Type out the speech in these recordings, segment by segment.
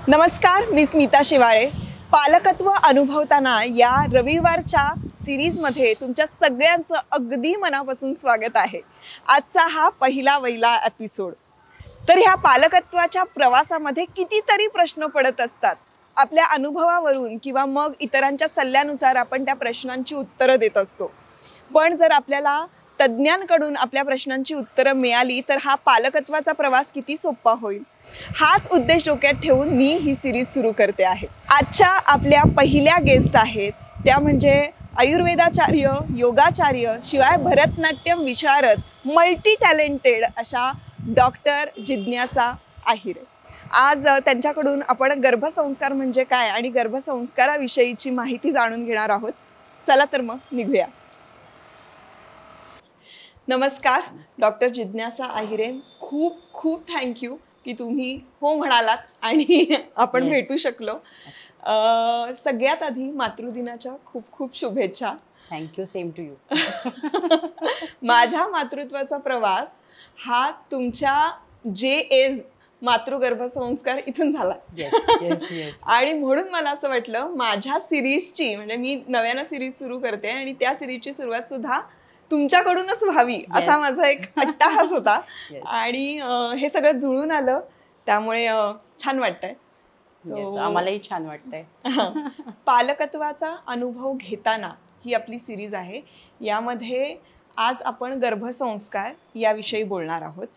नमस्कार, मी स्मिता शिवाळे. पालकत्व अनुभवताना या रविवारच्या सिरीजमध्ये तुमच्या सगळ्यांचं अगदी मनापासून स्वागत आहे. आजचा हा पहिला वैला एपिसोड. तर ह्या पालकत्वाच्या प्रवासामध्ये कितीतरी प्रश्न पडत असतात. आपल्या अनुभवावरून किंवा मग इतरांच्या सल्ल्यानुसार आपण त्या प्रश्नांची उत्तरं देत असतो. पण जर आपल्याला तज्ज्ञांकडून आपल्या प्रश्नांची उत्तरं मिळाली तर हा पालकत्वाचा प्रवास किती सोपा होईल. हाच उद्देश डोक्यात ठेवून मी ही सिरीज सुरू करते आहे. आजच्या आपल्या पहिल्या गेस्ट आहेत त्या म्हणजे आयुर्वेदाचार्य, योगाचार्य, शिवाय भरतनाट्यम विशारद, मल्टी टॅलेंटेड अशा डॉक्टर जिज्ञासा आहिरे. आज त्यांच्याकडून आपण गर्भसंस्कार म्हणजे काय आणि गर्भसंस्काराविषयीची माहिती जाणून घेणार आहोत. चला तर मग निघूया. नमस्कार डॉक्टर जिज्ञासा आहिरे, खूप खूप थँक्यू की तुम्ही हो म्हणालात आणि आपण भेटू शकलो. सगळ्यात आधी मातृदिनाच्या खूप खूप शुभेच्छा. Thank you, same to you. माझ्या मातृत्वाचा प्रवास हा तुमच्या जे मातृगर्भसंस्कार इथून झाला. आणि म्हणून मला असं वाटलं माझ्या सिरीजची, म्हणजे मी नव्यानं सिरीज सुरू करते आणि त्या सिरीजची सुरुवात सुद्धा तुमच्याकडूनच व्हावी असा माझा एक अट्टाहास होता. आणि हे सगळं जुळून आलं, त्यामुळे छान वाटतंय. आम्हालाही छान वाटतंय. पालकत्वाचा अनुभव घेताना ही आपली सिरीज आहे. यामध्ये आज आपण गर्भसंस्कार याविषयी बोलणार आहोत.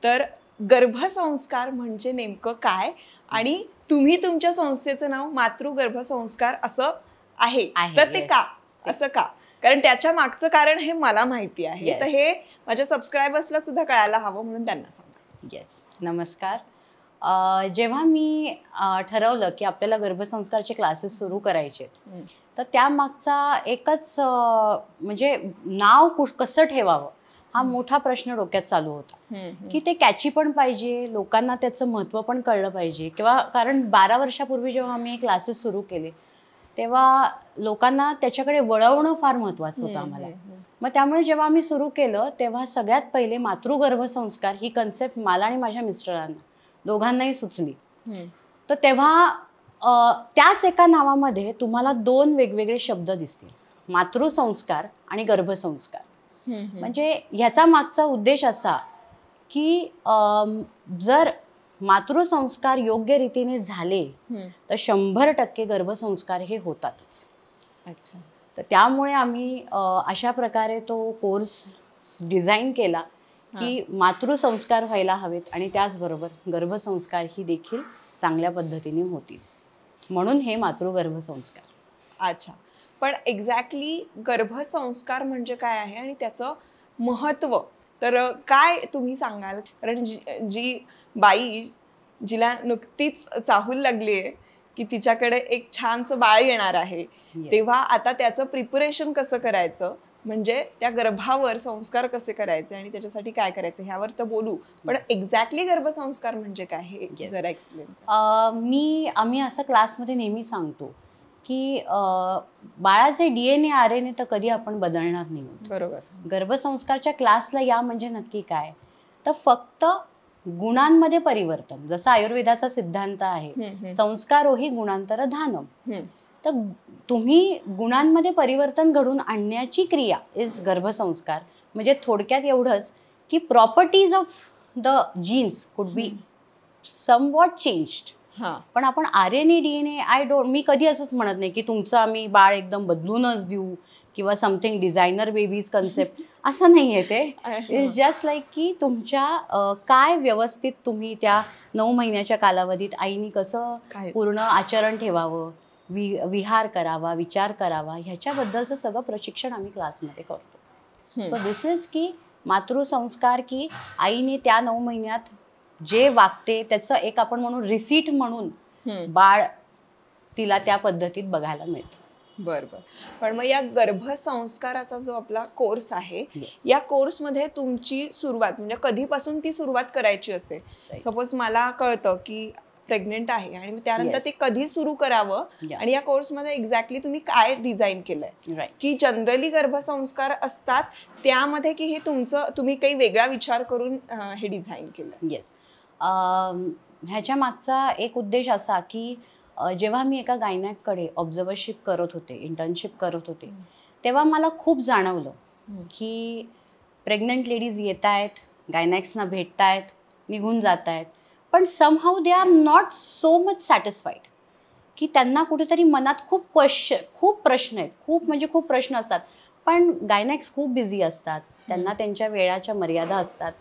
तर गर्भसंस्कार म्हणजे नेमकं काय आणि तुम्ही तुमच्या संस्थेचं नाव मातृगर्भसंस्कार असं आहे तर ते का, असं का? कारण त्याच्या मागचं कारण हे मला माहिती आहे. तर हे माझ्या सबस्क्रायबर्सला सुद्धा कळायला हवं, म्हणून त्यांना सांगा. येस, नमस्कार. जेव्हा मी ठरवलं की आपल्याला गर्भसंस्कारचे क्लासेस सुरू करायचे, तर त्यामागचा एकच म्हणजे नाव कसं ठेवावं हा मोठा प्रश्न डोक्यात चालू होता. की ते कॅची पण पाहिजे, लोकांना त्याचं महत्त्व पण कळलं पाहिजे. किंवा कारण 12 वर्षापूर्वी जेव्हा आम्ही क्लासेस सुरू केले तेव्हा लोकांना त्याच्याकडे वळवणं फार महत्त्वाचं होतं आम्हाला. मग त्यामुळे जेव्हा आम्ही सुरू केलं तेव्हा सगळ्यात पहिले मातृगर्भसंस्कार ही कन्सेप्ट मला आणि माझ्या मिस्टरांना दोघांनाही सुचली. तर तेव्हा त्याच एका नावामध्ये तुम्हाला 2 वेगवेगळे शब्द दिसतील, मातृसंस्कार आणि गर्भसंस्कार. म्हणजे ह्याचा मागचा उद्देश असा की जर मातृसंस्कार योग्य रीतीने झाले तर 100% गर्भसंस्कार हे होतातच. अच्छा. तर त्यामुळे आम्ही अशा प्रकारे तो कोर्स डिझाईन केला की मातृसंस्कार व्हायला हवेत आणि त्याचबरोबर गर्भसंस्कार ही देखील चांगल्या पद्धतीने होतील, म्हणून हे मातृगर्भसंस्कार. अच्छा, पण एक्झॅक्टली गर्भसंस्कार म्हणजे काय आहे आणि त्याचं महत्त्व तर काय तुम्ही सांगाल? कारण जी बाई जिला नुकतीच चाहूल लागली आहे की तिच्याकडे एक छानसं बाळ येणार आहे, तेव्हा आता त्याचं प्रिपरेशन कसं करायचं, म्हणजे त्या गर्भावर संस्कार कसे करायचे आणि त्याच्यासाठी काय करायचं ह्यावर तर बोलू, पण एक्झॅक्टली गर्भसंस्कार म्हणजे काय हे जरा एक्सप्लेन करा. आम्ही असं क्लासमध्ये नेहमी सांगतो की बाळाचे DNA RNA तर कधी आपण बदलणार नाही. बरोबर. गर्भसंस्कारच्या क्लासला या म्हणजे नक्की काय, तर फक्त गुणांमध्ये परिवर्तन, जसा आयुर्वेदाचा सिद्धांत आहे संस्कारोही गुणांतर धानम. तर तुम्ही गुणांमध्ये परिवर्तन घडून आणण्याची क्रिया इज गर्भसंस्कार. म्हणजे थोडक्यात एवढंच की properties of the jeans could be somewhat changed. पण आपण RNA DNA मी कधी असंच म्हणत नाही की तुमचं आम्ही बाळ एकदम बदलूनच देऊ किंवा समथिंग डिझायनर बेबीज कन्सेप्ट, असं नाही आहे. ते इज जस्ट लाईक की तुमच्या काय व्यवस्थित तुम्ही त्या 9 महिन्याच्या कालावधीत आईनी कसं पूर्ण आचरण ठेवावं, विहार करावा, विचार करावा, ह्याच्याबद्दलचं सगळं प्रशिक्षण आम्ही क्लासमध्ये करतो. सो दिस इज की मातृसंस्कार की आईने त्या 9 महिन्यात जे वागते त्याचं एक आपण म्हणून रिसीट म्हणून बाळ तिला त्या पद्धतीत बघायला मिळतं. बरोबर. पण मग या गर्भसंस्काराचा जो आपला कोर्स आहे, या कोर्समध्ये तुमची सुरुवात म्हणजे कधीपासून ती सुरुवात करायची असते? सपोज मला कळतं की प्रेग्नेंट आहे आणि त्यानंतर ते कधी सुरू करावं आणि या कोर्समध्ये एक्झॅक्टली तुम्ही काय डिझाईन केलंय, की जनरली गर्भसंस्कार असतात त्यामध्ये की हे तुम्ही काही वेगळा विचार करून हे डिझाईन केलंय? येस, ह्याच्या मागचा एक उद्देश असा की जेव्हा मी एका गायनॅककडे ऑब्झर्वरशिप करत होते, इंटर्नशिप करत होते, तेव्हा मला खूप जाणवलं की प्रेग्नंट लेडीज येत आहेत, गायनॅक्सना भेटत आहेत, निघून जात आहेत, पण somehow they are not so much satisfied, की त्यांना कुठेतरी मनात खूप प्रश्न आहेत, खूप प्रश्न असतात. पण गायनॅक्स खूप बिझी असतात, त्यांना त्यांच्या वेळाच्या मर्यादा असतात.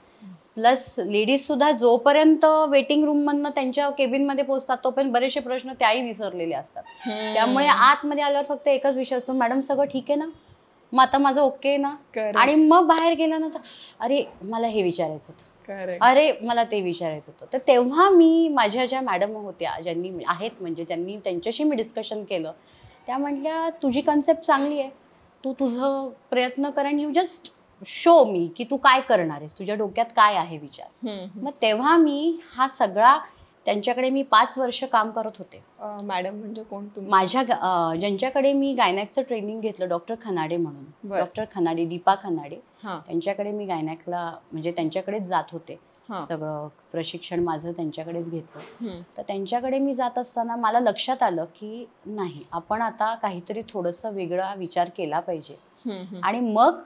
प्लस लेडीजसुद्धा जोपर्यंत वेटिंग रूममधनं त्यांच्या केबिनमध्ये पोहोचतात तोपर्यंत बरेचसे प्रश्न त्याही विसरलेले असतात. त्यामुळे आतमध्ये आल्यावर फक्त एकच विषय असतो, मॅडम सगळं ठीक आहे ना, मग आता माझं ओके आहे ना. आणि मग बाहेर गेल्यानंतर अरे मला हे विचारायचं होतं, अरे मला ते विचारायचं होतं. तर तेव्हा मी माझ्या ज्या मॅडम होत्या, ज्यांनी आहेत म्हणजे ज्यांनी त्यांच्याशी मी डिस्कशन केलं, त्या म्हटल्या तुझी कन्सेप्ट चांगली आहे, तू तुझं प्रयत्न कर अँड यू जस्ट शो मी की तू काय करणार आहेस, तुझ्या डोक्यात काय आहे विचार. मग तेव्हा मी हा सगळा त्यांच्याकडे मी 5 वर्ष काम करत होते. मॅडम म्हणजे कोण? माझ्या ज्यांच्याकडे मी गायनॅकचं ट्रेनिंग घेतलं, डॉक्टर खनाडे म्हणून, डॉक्टर खनाडे, दीपा खनाडे, त्यांच्याकडे मी गायनॅकला म्हणजे त्यांच्याकडेच जात होते. सगळं प्रशिक्षण माझं त्यांच्याकडेच घेतलं. तर त्यांच्याकडे मी जात असताना मला लक्षात आलं की नाही, आपण आता काहीतरी थोडंसं वेगळा विचार केला पाहिजे. आणि मग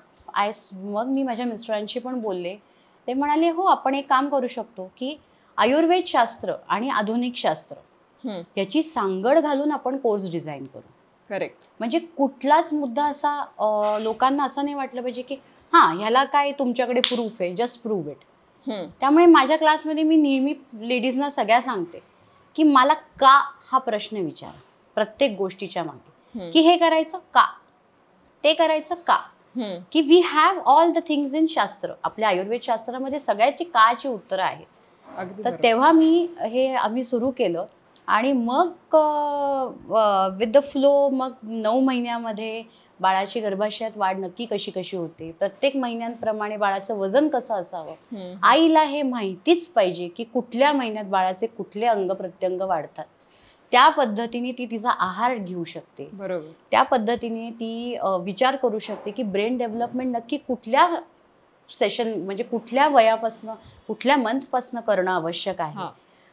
मी माझ्या मिस्टरांशी पण बोलले. ते म्हणाले हो आपण एक काम करू शकतो की आयुर्वेद शास्त्र आणि आधुनिक शास्त्र याची सांगड घालून आपण कोर्स डिझाईन करू. करेक्ट. म्हणजे कुठलाच मुद्दा असा लोकांना असं नाही वाटलं पाहिजे की हां ह्याला काय तुमच्याकडे प्रूफ आहे, जस्ट प्रूव्ह इट. त्यामुळे माझ्या क्लासमध्ये मी नेहमी लेडीजना सगळ्या सांगते की मला का हा प्रश्न विचारा प्रत्येक गोष्टीच्या मागे, की हे करायचं का, ते करायचं का, की we have all the things in shastra. आपल्या आयुर्वेद शास्त्रामध्ये सगळ्याची काची उत्तरं आहेत. तर तेव्हा आम्ही सुरू केलं आणि मग विथ द फ्लो मग 9 महिन्यामध्ये बाळाची गर्भाशयात वाढ नक्की कशी होते, प्रत्येक महिन्यांप्रमाणे बाळाचं वजन कसं असावं, आईला हे माहितीच पाहिजे की कुठल्या महिन्यात बाळाचे कुठले अंग प्रत्यंग वाढतात, त्या पद्धतीने ती तिचा आहार घेऊ शकते. बरोबर. त्या पद्धतीने ती विचार करू शकते की ब्रेन डेव्हलपमेंट नक्की कुठल्या सेशन म्हणजे कुठल्या वयापासनं कुठल्या मंथपासनं करणं आवश्यक आहे.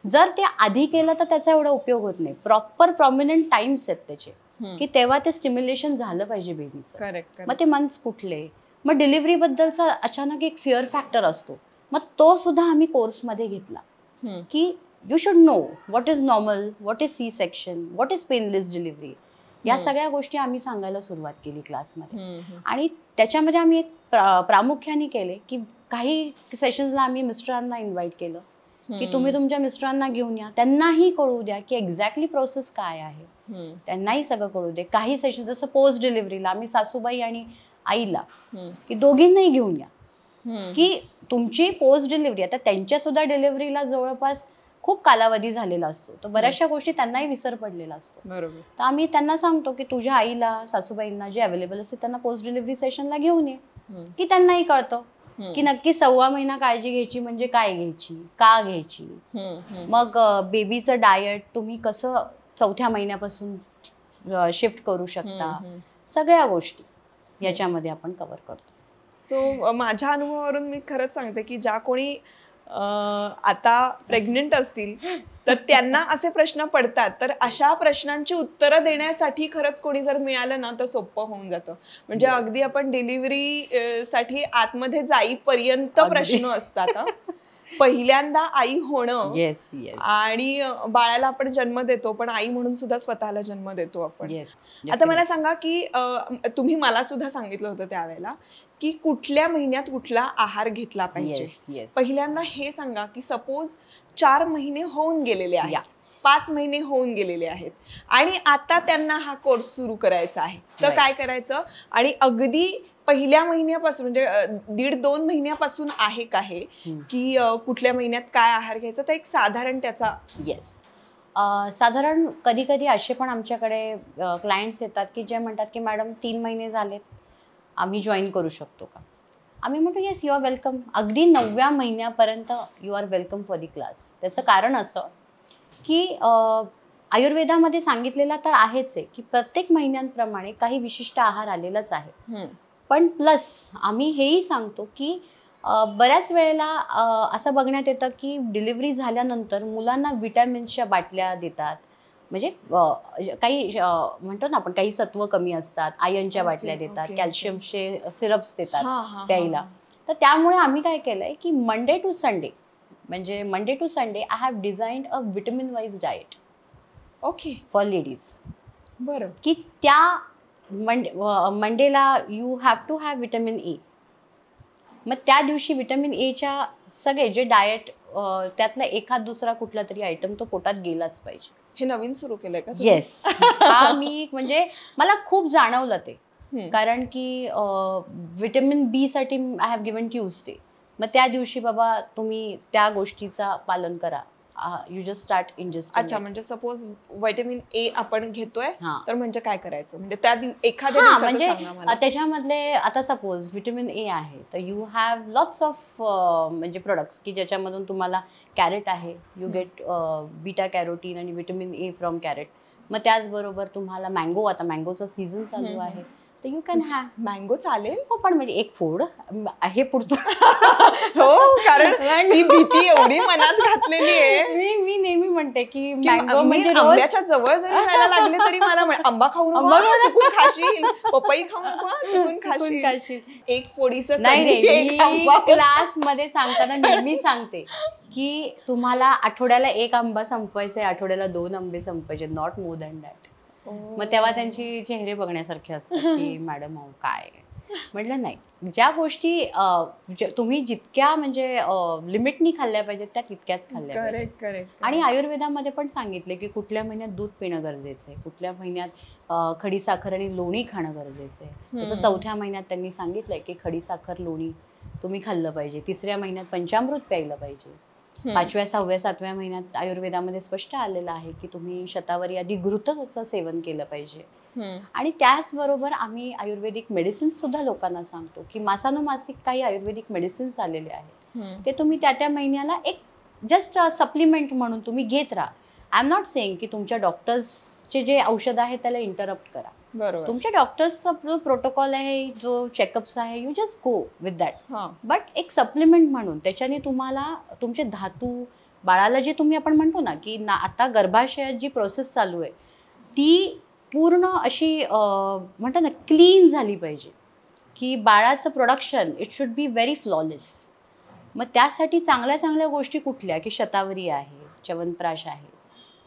जर ते आधी केलं तर त्याचा एवढा उपयोग होत नाही. प्रॉपर प्रॉमिनंट टाइम्स आहेत त्याचे की तेव्हा ते स्टिम्युलेशन झालं पाहिजे बेबीचं. करेक्ट. मग ते मंथ्स कुठले, मग डिलिव्हरी बद्दलचा अचानक एक फिअर फॅक्टर असतो, मग तो सुद्धा आम्ही कोर्समध्ये घेतला की you should know what is normal, what is C section, what is painless delivery. या सगळ्या गोष्टी आम्ही सांगायला सुरुवात केली क्लासमध्ये. आणि त्याच्यामध्ये आम्ही एक प्रामुख्याने केले की काही सेशन्सला आम्ही मिस्टरांना इन्व्हाइट केलं की तुम्ही तुमच्या मिस्टरांना घेऊन या, त्यांनाही कळू द्या की एक्झॅक्टली प्रोसेस काय आहे, त्यांनाही सगळं कळू दे. काही सेशन जसं पोस्ट डिलिव्हरीला आम्ही सासूबाई आणि आईला की दोघींनाही घेऊन या की तुमची पोस्ट डिलिव्हरी, आता त्यांच्या सुद्धा डिलिव्हरीला जवळपास खूप कालावधी झालेला असतो, तर बऱ्याचशा गोष्टी त्यांनाही विसर पडलेला असतो. बरोबर. तर आम्ही त्यांना सांगतो की तुझ्या आईला सासूबाईंना जे अवेलेबल असते त्यांना पोस्ट डिलिव्हरी सेशनला घेऊन ये, की त्यांनाही कळतं की नक्की 1.25 महिना काळजी घ्यायची म्हणजे काय घ्यायची, का घ्यायची. मग बेबीचं डाएट तुम्ही कसं 4थ्या महिन्यापासून शिफ्ट करू शकता, सगळ्या गोष्टी याच्यामध्ये आपण कव्हर करतो. सो माझ्या अनुभवावरून मी खरंच सांगते की ज्या कोणी आता प्रेग्नेंट असतील तर त्यांना असे प्रश्न पडतात, तर अशा प्रश्नांची उत्तरं देण्यासाठी खरंच कोणी जर मिळालं ना तर सोपं होऊन जातं. म्हणजे अगदी आपण डिलिव्हरी साठी आतमध्ये जाईपर्यंत प्रश्न असतात. पहिल्यांदा आई होणं आणि बाळाला आपण जन्म देतो, पण आई म्हणून सुद्धा स्वतःला जन्म देतो आपण. आता मला सांगा की तुम्ही मला सुद्धा सांगितलं होतं त्यावेळेला की कुठल्या महिन्यात कुठला आहार घेतला पाहिजे. पहिल्यांदा हे सांगा की सपोज 4 महिने होऊन गेलेले आहेत, 5 महिने होऊन गेलेले आहेत आणि आता त्यांना हा कोर्स सुरू करायचा आहे, तर काय करायचं. आणि अगदी पहिल्या महिन्यापासून म्हणजे 1.5-2 महिन्यापासून आहे का हे की कुठल्या महिन्यात काय आहार घ्यायचा, तर एक साधारण त्याचा. साधारण कधी कधी असे पण आमच्याकडे क्लायंट्स येतात की जे म्हणतात की मॅडम 3 महिने झालेत, आम्ही जॉईन करू शकतो का. आम्ही म्हणतो येस यू आर वेलकम. अगदी 9व्या महिन्यापर्यंत you are welcome for the class. त्याचं कारण असं की आयुर्वेदामध्ये सांगितलेला तर आहेच आहे की प्रत्येक महिन्यांप्रमाणे काही विशिष्ट आहार आलेलाच आहे, पण प्लस आम्ही हेही सांगतो की बऱ्याच वेळेला असं बघण्यात येतं की डिलिव्हरी झाल्यानंतर मुलांना विटॅमिन्सच्या बाटल्या देतात. म्हणजे काही म्हणतो ना आपण, काही सत्व कमी असतात, आयर्नच्या बाटल्या देतात, कॅल्शियमचे सिरप्स देतात प्यायला. तर त्यामुळे आम्ही काय केलंय की Monday to Sunday I have designed a vitamin wise diet for ladies. बरं. की त्या मंडेला you have to have vitamin A. मग त्या दिवशी विटामिन एच्या सगळे जे डाएट त्यातला एखाद दुसरा कुठला तरी आयटम तो पोटात गेलाच पाहिजे. हे नवीन सुरू केलंय का? येस. हा मी म्हणजे मला खूप जाणवलं ते. कारण की विटामिन बी साठी आय हॅव गिव्हन ट्यूजडे. मग त्या दिवशी बाबा तुम्ही त्या गोष्टीचा पालन करा. You just start ingesting. अच्छा, म्हणजे सपोज व्हिटॅमिन ए आपण घेतोय तर म्हणजे काय करायचं, म्हणजे त्या एखाद्या हा दिवसाचं सांगा म्हणजे मला. त्याच्यामधले आता सपोज विटामिन ए आहे तर यू हॅव लॉट्स ऑफ म्हणजे प्रोडक्ट्स की ज्याच्यामधून तुम्हाला कॅरेट आहे, यू गेट बीटा कॅरोटीन आणि विटामिन ए फ्रॉम कॅरेट. मग त्याचबरोबर तुम्हाला मँगो, आता मँगोचं सीझन चालू आहे तर यू कॅन हॅव मँगो. चालेल. हो, पण म्हणजे एक फूड आहे पुढचं. हो, कारण ही भीती एवढी मनात घातलेली आहे. मी नेहमी म्हणते की मँगो म्हणजे आंब्याच्या जवळ जरी खायला लागले तरी मला आंबा खाऊ नको, चुकून खाशील. पपई खाऊ नको, चुकून खाशील. एक फोडीचं नाही, क्लास मध्ये सांगताना नेहमी सांगते की तुम्हाला आठवड्याला एक आंबा संपवायचा, आठवड्याला 2 आंबे संपवायचे, नॉट मोर दॅन दॅट. मग तेव्हा त्यांची चेहरे बघण्यासारखे असतात की मॅडम काय. म्हटलं नाही, ज्या गोष्टी तुम्ही जितक्या म्हणजे लिमिटनी खाल्ल्या पाहिजेत त्या तितक्याच खाल्ल्या पाहिजेत. आणि आयुर्वेदामध्ये पण सांगितले की कुठल्या महिन्यात दूध पिणं गरजेचं आहे, कुठल्या महिन्यात खडीसाखर आणि लोणी खाणं गरजेचं आहे. जसं 4थ्या महिन्यात त्यांनी सांगितलंय की खडीसाखर लोणी तुम्ही खाल्लं पाहिजे, 3ऱ्या महिन्यात पंचामृत प्यायलं पाहिजे, 5व्या 6व्या 7व्या महिन्यात आयुर्वेदामध्ये स्पष्ट आलेलं आहे की तुम्ही शतावरी आधी घृतचं सेवन केलं पाहिजे. आणि त्याचबरोबर आम्ही आयुर्वेदिक मेडिसिन्स सुद्धा लोकांना सांगतो की मासानुमासिक काही आयुर्वेदिक मेडिसिन्स आलेले आहेत ते तुम्ही त्या महिन्याला एक जस्ट सप्लिमेंट म्हणून तुम्ही घेत राहा. आय एम नॉट सेइंग की तुमच्या डॉक्टर्सचे जे औषध आहे त्याला इंटरप्ट करा. बरोबर. तुमच्या डॉक्टर्सचा जो प्रोटोकॉल आहे, जो चेकअप्स आहे, you just go with that. But एक सप्लिमेंट म्हणून त्याच्याने तुम्हाला तुमचे धातू, बाळाला जे तुम्ही आपण म्हणतो ना की आता गर्भाशयात जी प्रोसेस चालू आहे ती पूर्ण अशी म्हणतो ना क्लीन झाली पाहिजे की बाळाचं production it should be very flawless. मग त्यासाठी चांगल्या चांगल्या गोष्टी कुठल्या की शतावरी आहे, च्यवनप्राश आहे,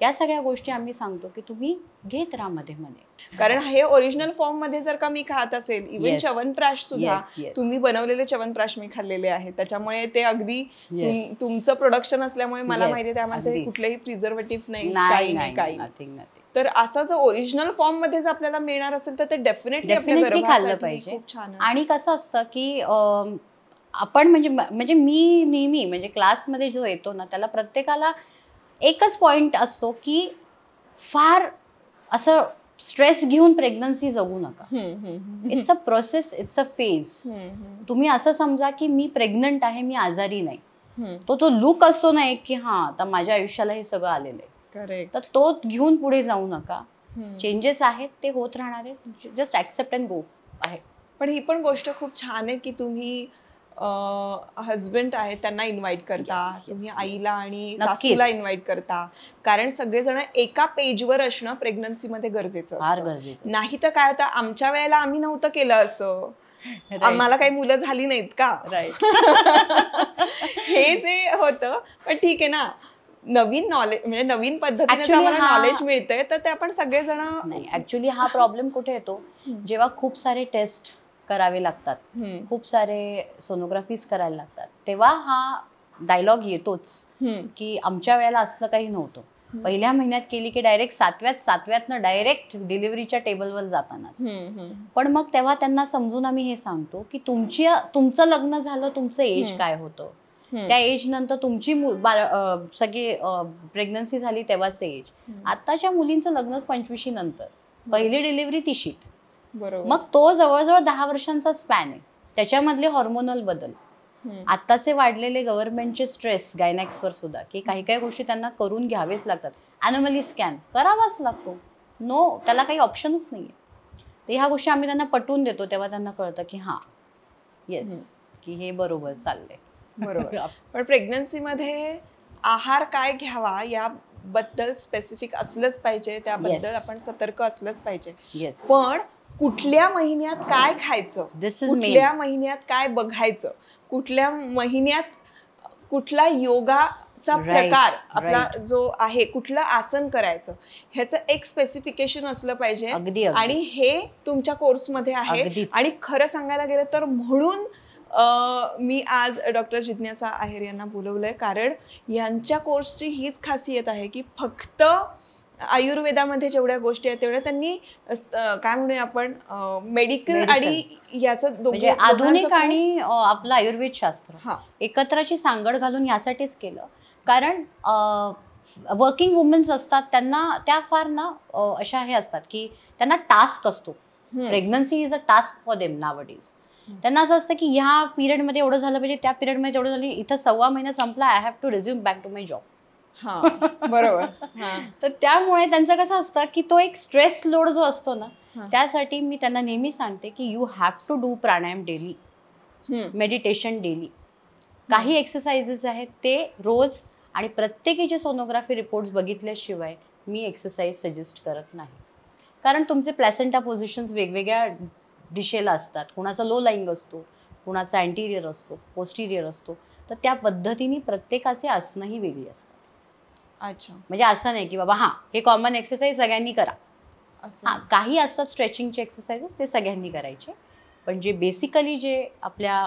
या सगळ्या गोष्टी आम्ही सांगतो की तुम्ही घेत राहा मध्ये मध्ये. कारण हे ओरिजिनल फॉर्म मध्ये जर का मी खात असेल, इव्हन च्यवनप्राश सुद्धा तुम्ही बनवलेले च्यवनप्राश मी खाल्लेले आहेत, त्याच्यामुळे ते अगदी तुमचं प्रोडक्शन असल्यामुळे मला माहिती आहे त्यामध्ये कुठलेही प्रिझर्वेटिव्ह नाही, काही नाही. तर असा जो ओरिजिनल फॉर्म मध्ये जर आपल्याला मिळणार असेल तर ते डेफिनेटली खाल्लं पाहिजे. आणि कसं असतं की आपण म्हणजे मी नेहमी म्हणजे क्लासमध्ये जो येतो ना त्याला प्रत्येकाला एकच पॉइंट असतो की फार असं स्ट्रेस घेऊन प्रेग्नन्सी जगू नका. It's a process, it's a phase. तुम्ही असं समजा की मी प्रेग्नंट आहे, मी आजारी नाही. तो लुक असतो ना एक की हा आता माझ्या आयुष्याला हे सगळं आलेलं आहे, तर तो घेऊन पुढे जाऊ नका. चेंजेस आहेत ते होत राहणार आहेत, जस्ट ऍक्सेप्ट अँड गो आहे. पण ही पण गोष्ट खूप छान आहे की तुम्ही हजबंड आहेत त्यांना इन्व्हाइट करता, तुम्ही आईला आणि सासूला इन्व्हाइट करता. कारण सगळेजण एका पेजवर असणं प्रेग्नन्सी मध्ये गरजेचं असतं. नाही तर काय होतं, आमच्या वेळेला आम्ही नव्हतं केलं असं, आम्हाला काही मुलं झाली नाहीत का, हे जे होतं. पण ठीक आहे ना, नवीन नॉलेज म्हणजे नवीन पद्धतीने आम्हाला नॉलेज मिळतंय तर ते आपण सगळेजण. नाही, ऍक्च्युली हा प्रॉब्लेम कुठे येतो, जेव्हा खूप सारे टेस्ट करावे लागतात, खूप सारे सोनोग्राफीज करायला लागतात, तेव्हा हा डायलॉग येतोच की आमच्या वेळेला असलं काही नव्हतं. पहिल्या महिन्यात केली की डायरेक्ट 7व्यातनं डायरेक्ट डिलिव्हरीच्या टेबलवर जाताना. पण मग तेव्हा त्यांना समजून आम्ही हे सांगतो की तुमचं लग्न झालं, तुमचं एज काय होतं, त्या एज नंतर तुमची सगळी प्रेग्नन्सी झाली तेव्हाच एज. आताच्या मुलींचं लग्नच 25 नंतर, पहिली डिलिव्हरी 30. मग तो जवळजवळ 10 वर्षांचा स्पॅन आहे. त्याच्यामधले हॉर्मोनल बदल, आताचे वाढलेले गव्हर्नमेंटचे स्ट्रेस गायनॅक्सवर सुद्धा की काही काही गोष्टी त्यांना करून घ्यावेच लागतात. ॲनोमली स्कॅन करावाच लागतो, नो त्याला काही ऑप्शनच नाही आहे. तर ह्या गोष्टी आम्ही त्यांना पटवून देतो, तेव्हा त्यांना कळतं की हां येस. की हे बरोबर चाललंय. बरोबर. पण प्रेग्नन्सीमध्ये आहार काय घ्यावा याबद्दल स्पेसिफिक असलंच पाहिजे, त्याबद्दल Yes. आपण सतर्क असलंच पाहिजे. येस, पण कुठल्या महिन्यात काय खायचं, दिस इज कुठल्या मेन. महिन्यात काय बघायचं, कुठल्या महिन्यात कुठला योगाचा Right, प्रकार आपला right. जो आहे, कुठलं आसन करायचं, ह्याचं एक स्पेसिफिकेशन असलं पाहिजे. अगदी आणि अगदी हे तुमच्या कोर्समध्ये आहे. अगदीच. आणि खरं सांगायला गेलं तर म्हणून मी आज डॉक्टर जिज्ञासा आहेर यांना बोलवलंय, कारण यांच्या कोर्सची हीच खासियत आहे की फक्त आयुर्वेदामध्ये जेवढ्या गोष्टी आहेत तेवढ्या त्यांनी काय म्हणूया आपण मेडिकल आणि याचं म्हणजे आधुनिक आणि आपलं आयुर्वेद शास्त्र एकत्राची सांगड घालून यासाठीच केलं. कारण वर्किंग वुमेन्स असतात त्यांना त्या फार ना अशा हे असतात की त्यांना टास्क असतो. Pregnancy is a task for them nowadays. त्यांना असं असतं की ह्या पिरियडमध्ये एवढं झालं पाहिजे, त्या पिरियडमध्ये एवढं झालं, इथं 6 महिना संपला, I have to resume back to my job. बरोबर. तर त्यामुळे त्यांचं कसं असतं की तो एक स्ट्रेस लोड जो असतो ना, त्यासाठी मी त्यांना नेहमी सांगते की you have to do pranayama daily, meditation daily. काही एक्सरसाइजेस आहेत ते रोज, आणि प्रत्येकीचे सोनोग्राफी रिपोर्ट्स बघितल्याशिवाय मी एक्सरसाइज सजेस्ट करत नाही. कारण तुमचे प्लॅसेंटा पोझिशन्स वेगवेगळ्या दिशेला असतात. कुणाचा लो लाईंग असतो, कुणाचा अँटिरियर असतो, पोस्टिरियर असतो. तर त्या पद्धतीने प्रत्येकाचे आसनंही वेगळी असतात. अच्छा. म्हणजे असं नाही की बाबा हे कॉमन एक्सरसाइज सगळ्यांनी करा. काही असतात स्ट्रेचिंगचे एक्सरसाइजेस, ते सगळ्यांनी करायचे. पण जे बेसिकली जे आपल्या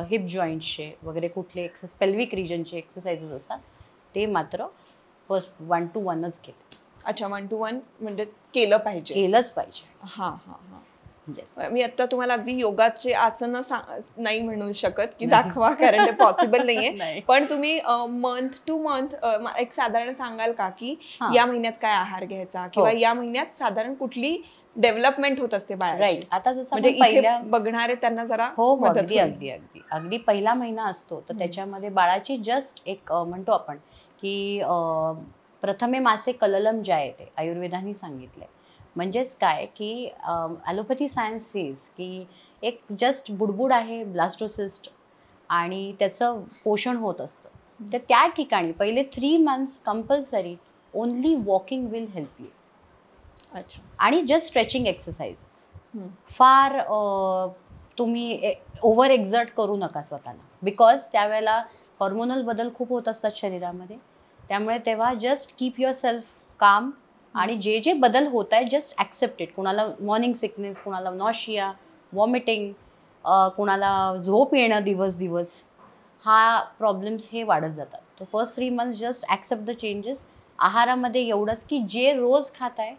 हिप जॉईंट्सचे वगैरे कुठले पेल्विक रिजनचे एक्सरसाइजेस असतात ते मात्र फर्स्ट 1 to 1च केले. अच्छा, 1 to 1 म्हणजे केलंच पाहिजे. मी आता तुम्हाला अगदी योगाचे आसन नाही म्हणू शकत की दाखवा, कारण ते पॉसिबल नाहीये. पण तुम्ही मंथ टू मंथ एक साधारण सांगाल का की या महिन्यात काय आहार घ्यायचा, किंवा या महिन्यात साधारण कुठली डेव्हलपमेंट होत असते बाळाची? राईट. आता जसं म्हणजे इथे बघणारे त्यांना जरा अगदी अगदी अगदी अगदी पहिला महिना असतो तर त्याच्यामध्ये बाळाची जस्ट एक म्हणतो आपण की प्रथमे मासे कललम जायते, आयुर्वेदाने सांगितलंय. म्हणजेच काय की ॲलोपॅथी सायन्स सेज की एक जस्ट बुडबुड आहे, ब्लास्टोसिस्ट, आणि त्याचं पोषण होत असतं. तर त्या ठिकाणी पहिले 3 months compulsory only walking will help you. अच्छा. आणि जस्ट स्ट्रेचिंग एक्सरसाइजेस. फार तुम्ही ओव्हर एक्झर्ट करू नका स्वतःला, बिकॉज त्यावेळेला हॉर्मोनल बदल खूप होत असतात शरीरामध्ये. त्यामुळे तेव्हा जस्ट कीप युअर सेल्फ काम, आणि जे जे बदल होत आहेत जस्ट ॲक्सेप्टेड. कुणाला मॉर्निंग सिकनेस, कुणाला नॉशिया, वॉमिटिंग, कुणाला झोप येणं दिवस हा प्रॉब्लेम्स हे वाढत जातात. तर first 3 months just accept the changes. आहारामध्ये एवढंच की जे रोज खात आहे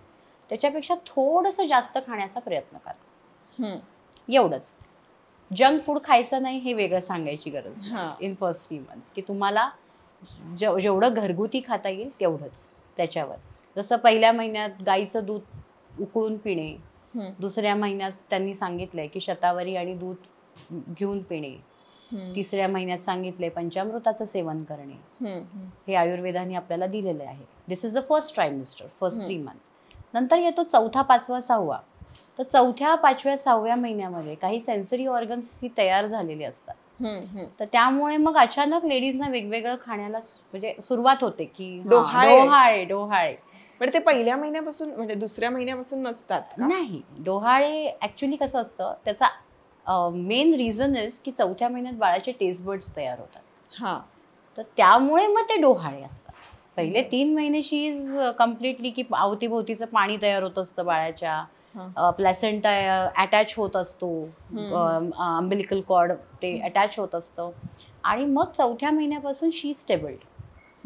त्याच्यापेक्षा थोडंसं जास्त खाण्याचा प्रयत्न करा, एवढंच. जंक फूड खायचं नाही हे वेगळं सांगायची गरज इन फर्स्ट 3 months, की तुम्हाला जेवढं घरगुती खाता येईल तेवढंच. त्याच्यावर जसं पहिल्या महिन्यात गाईचं दूध उकळून पिणे, दुसऱ्या महिन्यात त्यांनी सांगितलंय की शतावरी आणि दूध घेऊन पिणे, तिसऱ्या महिन्यात सांगितलंय पंचामृताचं सेवन करणे. हे आयुर्वेदाने आपल्याला दिलेलं आहे. This is the first trimester, first 3 months. नंतर येतो 4था, 5वा, 6वा. तर 4थ्या, 5व्या, 6व्या महिन्यामध्ये काही सेन्सरी ऑर्गन्स ही तयार झालेली असतात. तर त्यामुळे मग अचानक लेडीजना वेगवेगळं खाण्याला म्हणजे सुरुवात होते की डोहाळे. पण ते पहिल्या महिन्यापासून म्हणजे दुसऱ्या महिन्यापासून नसतात का? नाही, डोहाळे ऍक्च्युली कसं असतं, त्याचा मेन रिझन इज की 4थ्या महिन्यात बाळाचे टेस्ट बर्ड्स तयार होतात. तर त्यामुळे मग ते डोहाळे असतात. पहिले 3 महिने शी इज कम्प्लिटली की अवतीभोवतीचं पाणी तयार होत असतं बाळाच्या, प्लॅसेंटा अटॅच होत असतो, अम्बिलिकल कॉर्ड ते अटॅच होत असतं, आणि मग 4थ्या महिन्यापासून शी स्टेबल्ड.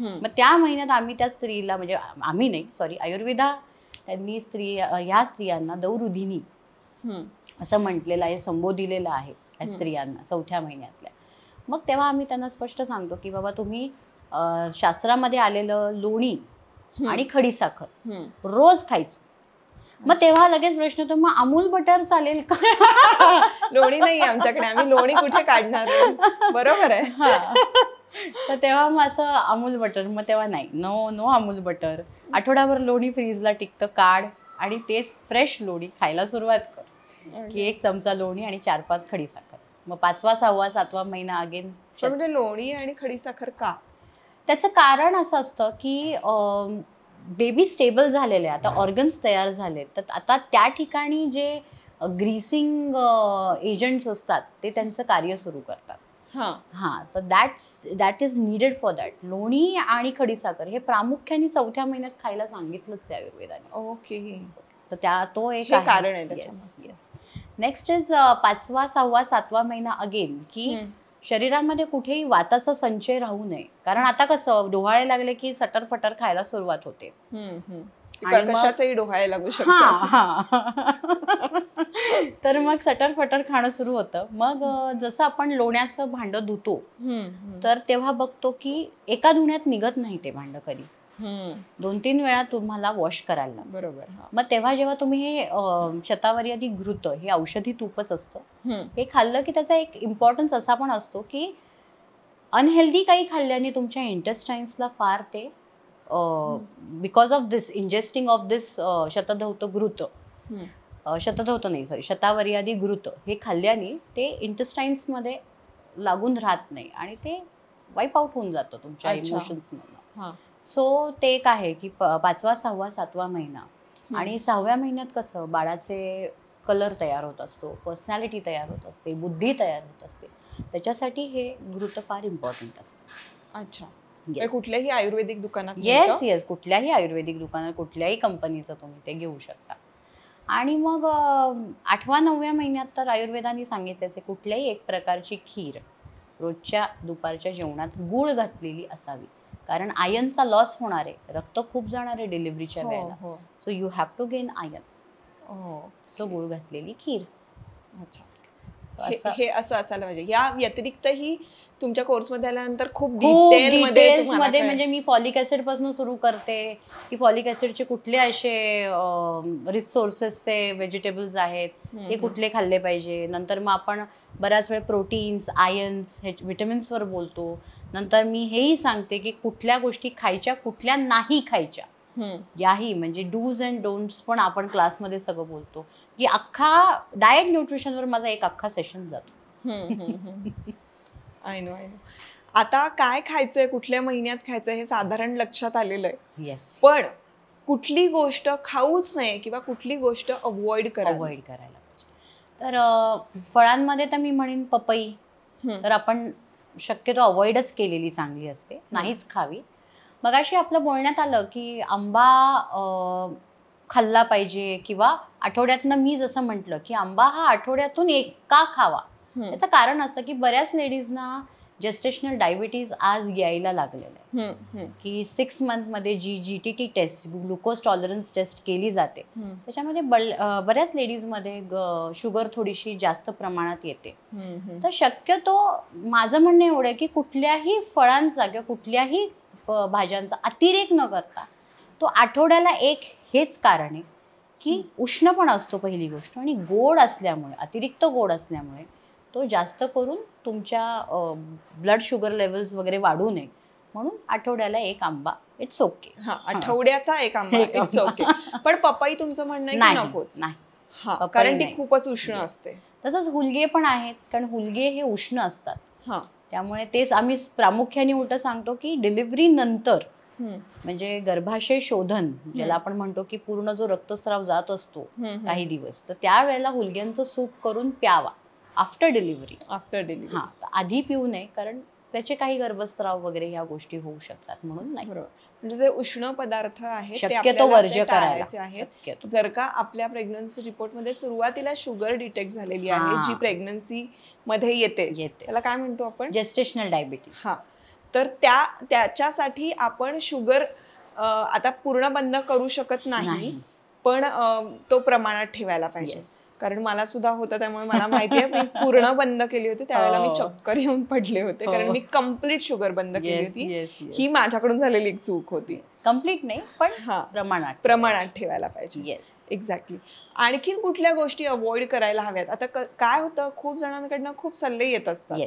मग त्या महिन्यात आम्ही त्या स्त्रीला, म्हणजे आम्ही नाही, सॉरी, आयुर्वेदा त्यांनी ह्या स्त्रियांना दौरुधिनी असं म्हटलेलं आहे, संबोधिलेलं आहे या स्त्रियांना 4थ्या महिन्यातल्या. मग तेव्हा आम्ही त्यांना स्पष्ट सांगतो की बाबा तुम्ही शास्त्रामध्ये आलेलं लोणी आणि खडीसाखर रोज खायचं. मग तेव्हा लगेच प्रश्न होतो, मग अमूल बटर चालेल का? लोणी नाही आमच्याकडे, आम्ही लोणी कुठे काढणार? बरोबर आहे. तर तेव्हा मग असं अमूल बटर, मग तेव्हा नाही, नो अमूल बटर. आठवड्याभर लोणी फ्रीजला टिकतं, काढ आणि तेच फ्रेश लोणी खायला सुरुवात कर, की 1 चमचा लोणी आणि 4-5 खडीसाखर, मग 5वा 6वा 7वा महिना अगेन. म्हणजे लोणी आणि खडीसाखर का? त्याचं कारण असं असतं की बेबी स्टेबल झालेले, आता ऑर्गन्स तयार झाले, तर आता त्या ठिकाणी जे ग्रीसिंग एजंट्स असतात ते त्यांचं कार्य सुरू करतात. हां, तर that is needed for that. लोणी आणि खडीसाखर हे प्रामुख्याने 4थ्या महिन्यात खायला सांगितलंच आहे आयुर्वेदाने. ओके. तर तो एक कारण आहे त्याच्यामध्ये. नेक्स्ट इज 5वा 6वा 7वा महिना अगेन, की शरीरामध्ये कुठेही वाताचा संचय राहू नये. कारण आता कसं डोहाळे लागले की सटरफटर खायला सुरुवात होते. कशाचंही डोहाळे लागू शकतात. तर मग सटरफटर खाणं सुरू होतं. मग जसं आपण लोण्याचं भांडं धुतो, तर तेव्हा बघतो की एका धुण्यात निघत नाही ते भांडं कधी. 2-3 वेळा तुम्हाला वॉश करायला लागतं. बरोबर. मग तेव्हा जेव्हा तुम्ही हे शतावरी घृत, हे औषधी तूपच असतं, हे खाल्लं की त्याचा एक इम्पॉर्टन्स असा पण असतो की अनहेल्दी काही खाल्ल्याने तुमच्या इंटेस्टाईन्सला फार ते because of this ingesting of this shatavari ghrit हे खाल्ल्याने ते इंटेस्टाईन्समध्ये लागून राहत नाही आणि ते वाईप आउट होऊन जातं तुमच्या इमोशन्समधनं. सो ते एक आहे की 5वा 6वा 7वा महिना. आणि 6व्या महिन्यात कसं बाळाचे कलर तयार होत असतो, पर्सनॅलिटी तयार होत असते, बुद्धी तयार होत असते, त्याच्यासाठी हे घृत फार इम्पॉर्टंट असतं. अच्छा. कुठल्याही आयुर्वेदिक दुकानात? येस, कुठल्याही आयुर्वेदिक दुकानात, कुठल्याही कंपनीचं तुम्ही ते घेऊ शकता. आणि मग 8व्या 9व्या महिन्यात तर आयुर्वेदाने सांगितल्याचे कुठल्याही एक प्रकारची खीर रोजच्या दुपारच्या जेवणात गूळ घातलेली असावी. कारण आयर्नचा लॉस होणार आहे, रक्त खूप जाणार आहे डिलिव्हरीच्या वेळेला. So you have to gain iron. So गूळ घातलेली खीर. अच्छा. हे असं असायला पाहिजे. या व्यतिरिक्तही तुमच्या कोर्समध्ये आल्यानंतर खूप डिटेल्समध्ये म्हणजे मी फॉलिक ऍसिड पासून सुरू करते की फॉलिक ऍसिडचे कुठले असे रिच सोर्सेसचे व्हेजिटेबल्स आहेत, ते कुठले खाल्ले पाहिजे. नंतर मग आपण बऱ्याच वेळ प्रोटीन्स, आयर्न्स, विटॅमिन्सवर बोलतो. नंतर मी हेही सांगते की कुठल्या गोष्टी खायच्या, कुठल्या नाही खायच्या, याही म्हणजे डूज अँड डोंट्स पण आपण क्लासमध्ये सगळं बोलतो. की अख्खा डाएट न्यूट्रिशनवर माझा एक अख्खा सेशन जातो. I know. आता काय खायचंय, कुठल्या महिन्यात खायचंय हे साधारण लक्षात आलेलं आहे. येस. पण कुठली गोष्ट खाऊच नाही किंवा कुठली गोष्ट अवॉइड करायला पाहिजे. तर फळांमध्ये तर मी म्हणेन पपई तर आपण शक्यतो अवॉइडच केलेली चांगली असते, नाहीच खावी. मगाशी आपलं बोलण्यात आलं की आंबा खाल्ला पाहिजे किंवा आठवड्यातनं, मी जसं म्हटलं की आंबा हा आठवड्यातून एक का खावा. त्याचं कारण असं की बऱ्याच लेडीजना जेस्टेशनल डायबिटीज आज यायला लागलेलं आहे. की 6 मंथमध्ये जी GTT test, glucose tolerance test केली जाते, त्याच्यामध्ये बऱ्याच लेडीजमध्ये शुगर थोडीशी जास्त प्रमाणात येते. तर शक्यतो माझं म्हणणं एवढं आहे की कुठल्याही फळांचा किंवा कुठल्याही भाज्यांचा अतिरेक न करता तो आठवड्याला एक, हेच कारण आहे की उष्ण पण असतो पहिली गोष्ट, आणि गोड असल्यामुळे, अतिरिक्त गोड असल्यामुळे तो जास्त करून तुमच्या ब्लड शुगर लेवल्स वगैरे वाढू नये म्हणून आठवड्याला एक आंबा इट्स ओके. आठवड्याचा एक आंबा इट्स ओके. पण पपई तुमचं म्हणणं आहे की नकोच? नाही, कारण ती खूपच उष्ण असते. तसंच हुलगे पण आहेत, कारण हुलगे हे उष्ण असतात. त्यामुळे तेच आम्ही प्रामुख्याने उलट सांगतो की डिलिव्हरी नंतर, म्हणजे गर्भाशय शोधन ज्याला आपण म्हणतो की पूर्ण जो रक्तस्राव जात असतो काही दिवस, तर त्यावेळेला हुलग्यांचं सूप करून प्यावा आफ्टर डिलिव्हरी. आधी पिऊ नये, कारण त्याचे काही गर्भस्राव वगैरे ह्या गोष्टी होऊ शकतात, म्हणून नाही. म्हणजे जे उष्ण पदार्थ आहेत शक्यतो वर्ज्य करायचे आहेत. जर का आपल्या प्रेग्नन्सी रिपोर्टमध्ये सुरुवातीला शुगर डिटेक्ट झालेली आहे, जी प्रेग्नन्सी मध्ये येते, त्याला काय म्हणतो आपण? Gestational diabetes. तर त्याच्यासाठी आपण शुगर आता पूर्ण बंद करू शकत नाही, पण तो प्रमाणात ठेवायला पाहिजे. कारण मला सुद्धा होतं, त्यामुळे मला माहिती आहे. मी पूर्ण बंद केली होती त्यावेळेला मी चक्कर येऊन पडले होते, कारण मी कम्प्लीट शुगर बंद केली होती. ही माझ्याकडून झालेली एक चूक होती. कम्प्लीट नाही, पण प्रमाणात ठेवायला पाहिजे. एक्झॅक्टली. आणखीन कुठल्या गोष्टी अवॉइड करायला हव्यात? आता काय होतं, खूप जणांकडनं खूप सल्ले येत असतात.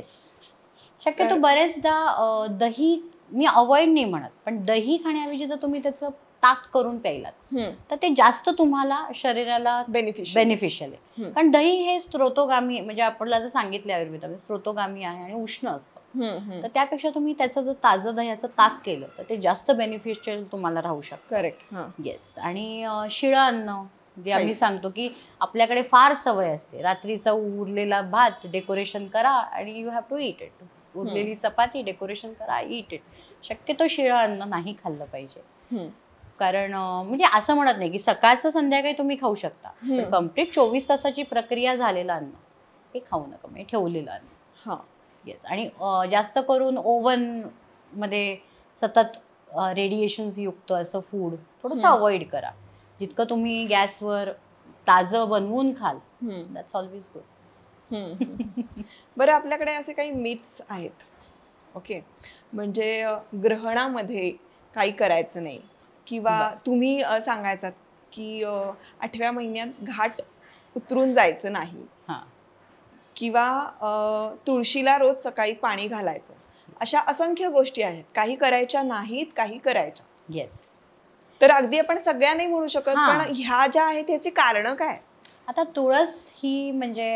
शक्यतो बरेचदा दही, मी अवॉइड नाही म्हणत, पण दही खाण्याऐवजी जर तुम्ही त्याचं ताक करून प्यायलात तर ते जास्त तुम्हाला शरीराला बेनिफिशियल आहे. कारण दही हे स्त्रोतोगामी, म्हणजे आपल्याला सांगितलं आयुर्वेदामध्ये स्त्रोतोगामी आहे आणि उष्ण असतं. तर त्यापेक्षा तुम्ही त्याचं जर ताजं दह्याचं ताक केलं तर ते जास्त बेनिफिशियल तुम्हाला राहू शकतं. करेक्ट. येस. आणि शिळं अन्न जे आम्ही सांगतो की आपल्याकडे फार सवय असते, रात्रीचा उरलेला भात डेकोरेशन करा आणि you have to eat eat. उरलेली चपाती डेकोरेशन करा, इट इट. शक्यतो शिळं अन्न नाही खाल्लं पाहिजे. कारण म्हणजे असं म्हणत नाही की सकाळचं संध्याकाळी तुम्ही खाऊ शकता, पण कम्प्लीट 24 तासाची प्रक्रिया झालेलं अन्न हे खाऊ नका, म्हणजे ठेवलेलं अन्न. येस. आणि जास्त करून ओव्हन मध्ये सतत रेडिएशन्स युक्त असं फूड थोडंसं अवॉइड करा. जितकं तुम्ही गॅसवर ताजं बनवून खाल दॅट्स ऑलवेज गुड. बरं, आपल्याकडे असे काही मिथ्स आहेत, ओके, म्हणजे ग्रहणामध्ये काही करायचं नाही, किंवा तुम्ही सांगायचात की 8व्या महिन्यात घाट उतरून जायचं नाही, किंवा तुळशीला रोज सकाळी पाणी घालायचं. अशा असंख्य गोष्टी आहेत, काही करायच्या नाहीत, काही करायच्या. येस. तर अगदी आपण सगळ्या नाही म्हणू शकत, पण ह्या ज्या आहेत ह्याची कारणं काय? आता तुळस ही म्हणजे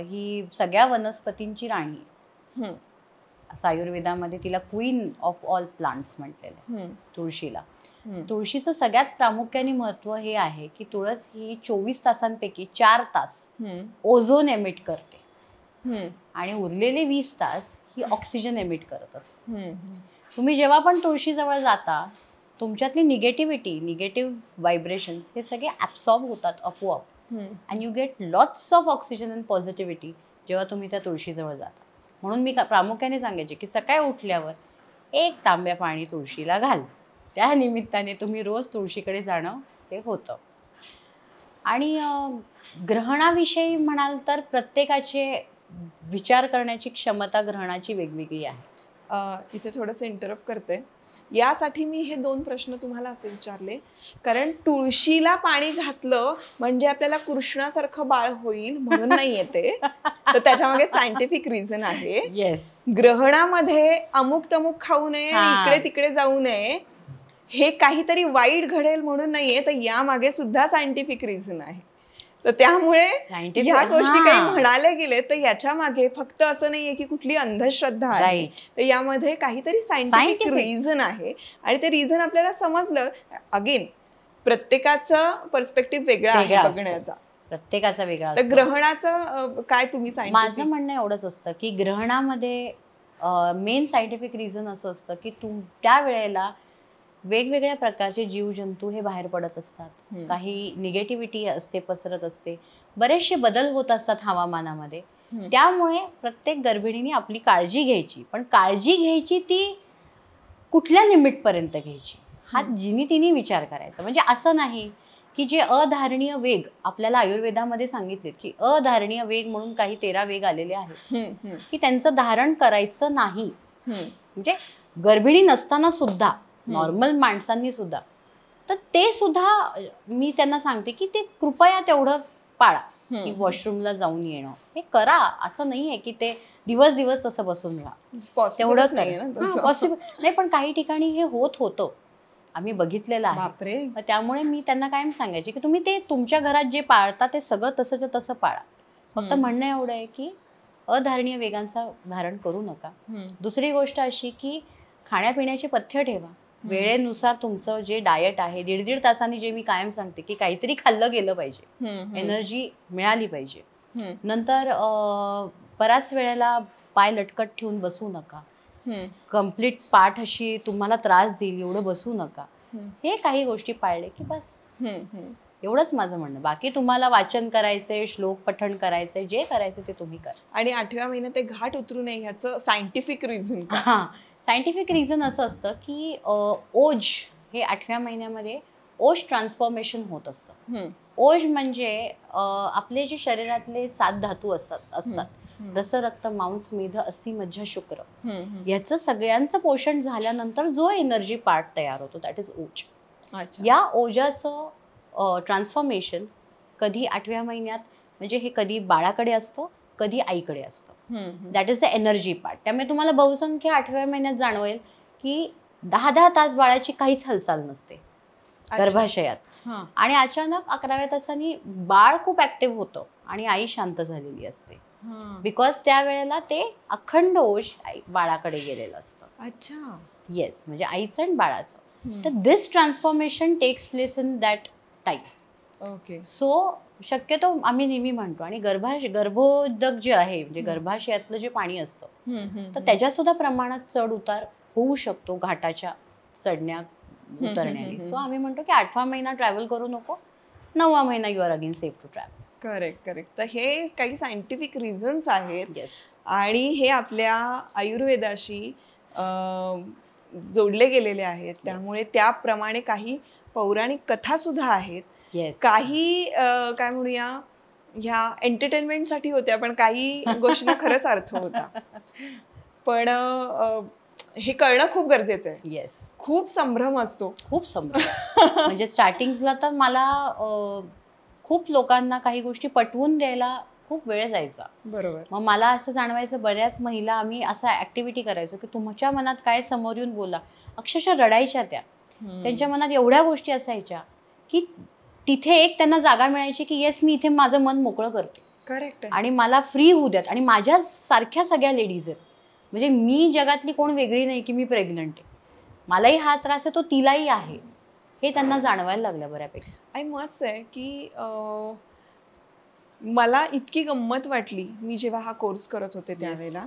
ही सगळ्या वनस्पतींची राणी. असं आयुर्वेदामध्ये तिला क्वीन ऑफ ऑल प्लांट्स म्हटलेलं तुळशीला. तुळशीचं सगळ्यात प्रामुख्याने महत्व हे आहे की तुळस ही 24 तासांपैकी 4 तास ओझोन एमिट करते आणि उरलेले 20 तास ही ऑक्सिजन एमिट करत असते. तुम्ही जेव्हा पण तुळशीजवळ जाता तुमच्यातली निगेटिव्ह व्हायब्रेशन्स हे सगळे ॲब्सॉर्ब होतात आपोआप, and you get lots of oxygen and positivity जेव्हा तुम्ही त्या तुळशीजवळ जाता. म्हणून मी प्रामुख्याने सांगायचे की सकाळी उठल्यावर 1 तांब्या पाणी तुळशीला घाल. त्या निमित्ताने तुम्ही रोज तुळशीकडे जाणं ते होतं. आणि ग्रहणाविषयी म्हणाल तर प्रत्येकाचे विचार करण्याची क्षमता ग्रहणाची वेगवेगळी आहे. इथे थोडंसं इंटरप्ट करते. यासाठी मी हे 2 प्रश्न तुम्हाला असे विचारले, कारण तुळशीला पाणी घातलं म्हणजे आपल्याला कृष्णासारखं बाळ होईल म्हणून नाही येते, तर त्याच्यामागे सायंटिफिक रिझन आहे. येस. ग्रहणामध्ये अमुक तमुक खाऊ नये, इकडे तिकडे जाऊ नये, हे काहीतरी वाईट घडेल म्हणून नाहीये, तर यामागे सुद्धा सायंटिफिक रिझन आहे. तर त्यामुळे ह्या गोष्टी काही म्हणाले गेले तर याच्या मागे फक्त असं नाहीये की कुठली अंधश्रद्धा आहे, तर यामध्ये काहीतरी सायंटिफिक रिझन आहे. आणि ते रिझन आपल्याला समजलं. अगेन प्रत्येकाचा पर्स्पेक्टिव्ह वेगळा आहे बघण्याचा, प्रत्येकाचा वेगळा. तर ग्रहणाचं काय तुम्ही माझं म्हणणं एवढंच असतं की ग्रहणामध्ये मेन सायंटिफिक रिझन असं असतं की त्या वेळेला वेगवेगळ्या प्रकारचे जीवजंतू हे बाहेर पडत असतात, काही निगेटिव्हिटी असते, पसरत असते, बरेचसे बदल होत असतात हवामानामध्ये. त्यामुळे प्रत्येक गर्भिणीने आपली काळजी घ्यायची, पण काळजी घ्यायची ती कुठल्या लिमिटपर्यंत घ्यायची हा जिनी तिने विचार करायचा. म्हणजे असं नाही की जे अधारणीय वेग आपल्याला आयुर्वेदामध्ये सांगितले की अधारणीय वेग म्हणून काही 13 वेग आलेले आहेत की त्यांचं धारण करायचं नाही. म्हणजे गर्भिणी नसताना सुद्धा नॉर्मल माणसांनी सुद्धा, तर ते सुद्धा मी त्यांना सांगते की ते कृपया तेवढं पाळा की वॉशरूमला जाऊन येणं हे करा. असं नाहीये की ते दिवस तसं बसून राहा, तेवढंच पॉसिबल नाही, पण काही ठिकाणी हे होतं, आम्ही बघितलेलं आहे. त्यामुळे मी त्यांना कायम सांगायचे की तुम्ही ते तुमच्या घरात जे पाळता ते सगळं तसंच्या तसं पाळा. फक्त म्हणणं एवढं आहे की अधारणीय वेगांचा धारण करू नका. दुसरी गोष्ट अशी की खाण्यापिण्याचे पथ्य ठेवा. वेळेनुसार तुमचं जे डाएट आहे 1.5 तासांनी, जे मी कायम सांगते की काहीतरी खाल्लं गेलं पाहिजे, एनर्जी मिळाली पाहिजे. नंतर बऱ्याच वेळेला पाय लटकट ठेवून बसू नका, कम्प्लीट पाठ अशी तुम्हाला त्रास देईल एवढं बसू नका. हे काही गोष्टी पाळले की बस, एवढंच माझं म्हणणं. बाकी तुम्हाला वाचन करायचंय, श्लोक पठण करायचंय, जे करायचं ते तुम्ही करा. आणि 8व्या महिन्यात ते घाट उतरू नये ह्याचं सायंटिफिक रिझन? सायंटिफिक रिझन असं असतं की ओज हे 8व्या महिन्यामध्ये ओज ट्रान्सफॉर्मेशन होत असतं. ओज म्हणजे आपले जे शरीरातले 7 धातू असतात, रस, रक्त, मांस, मेध, अस्थि, मज्जा, शुक्र, याचं सगळ्यांचं पोषण झाल्यानंतर जो एनर्जी पार्ट तयार होतो दॅट इज ओज. या ओजाचं ट्रान्सफॉर्मेशन कधी 8व्या महिन्यात, म्हणजे हे कधी बाळाकडे असतं कधी आईकडे असतं, that is the energy part. त्यामुळे तुम्हाला बहुसंख्य 8व्या महिन्यात जाणवेल की 10-10 तास बाळाची काहीच हालचाल नसते, गर्भाशयात. आणि अचानक 11व्या तासानी बाळ खूप ऍक्टिव्ह होतं आणि आई शांत झालेली असते. बिकॉज त्यावेळेला ते अखंड ओश बाळाकडे गेलेलं असतं. अच्छा. येस, म्हणजे आईचं आणि बाळाचं. तर this transformation takes place in that time. Okay. So शक्यतो आम्ही नेहमी म्हणतो, आणि गर्भोदक जे आहे म्हणजे गर्भाशयातलं जे पाणी असतं तर त्याच्या सुद्धा प्रमाणात चढ उतार होऊ शकतो घाटाच्या चढण्या उतरण्याने. सो आम्ही म्हणतो की 8वा महिना ट्रॅव्हल करू नको, 9वा महिना you are again safe to travel. Correct correct. तर हे काही सायंटिफिक रिझन्स आहेत. येस. आणि हे आपल्या आयुर्वेदाशी जोडले गेलेले आहेत. त्यामुळे त्याप्रमाणे काही पौराणिक कथा सुद्धा आहेत. काही काय म्हणूया ह्या एंटरटेनमेंटसाठी होत्या, पण काही गोष्टींना खरंच अर्थ होता. पण हे कळणं खूप गरजेचं आहे. येस. खूप संभ्रम असतो. खूप संभ्रम. म्हणजे स्टार्टिंगला तर मला खूप लोकांना काही गोष्टी पटवून द्यायला खूप वेळ जायचा. बरोबर. मग मला असं जाणवायचं, बऱ्याच महिला आम्ही असं ऍक्टिव्हिटी करायचो की तुमच्या मनात काय समोर येऊन बोला. अक्षरशः रडायच्या त्या. त्यांच्या मनात एवढ्या गोष्टी असायच्या की तिथे एक त्यांना जागा मिळायची की येस, मी इथे माझं मन मोकळं करते. करेक्ट. आणि मला फ्री होऊ द्यात. आणि माझ्या सारख्या सगळ्या लेडीज आहेत, म्हणजे मी जगातली कोण वेगळी नाही की मी प्रेग्नंट आहे. मलाही हा त्रास आहे तो तिलाही आहे, हे त्यांना जाणवायला लागलं बऱ्यापैकी. आय मस्ट आहे की मला इतकी गंमत वाटली मी जेव्हा हा कोर्स करत होते त्यावेळेला,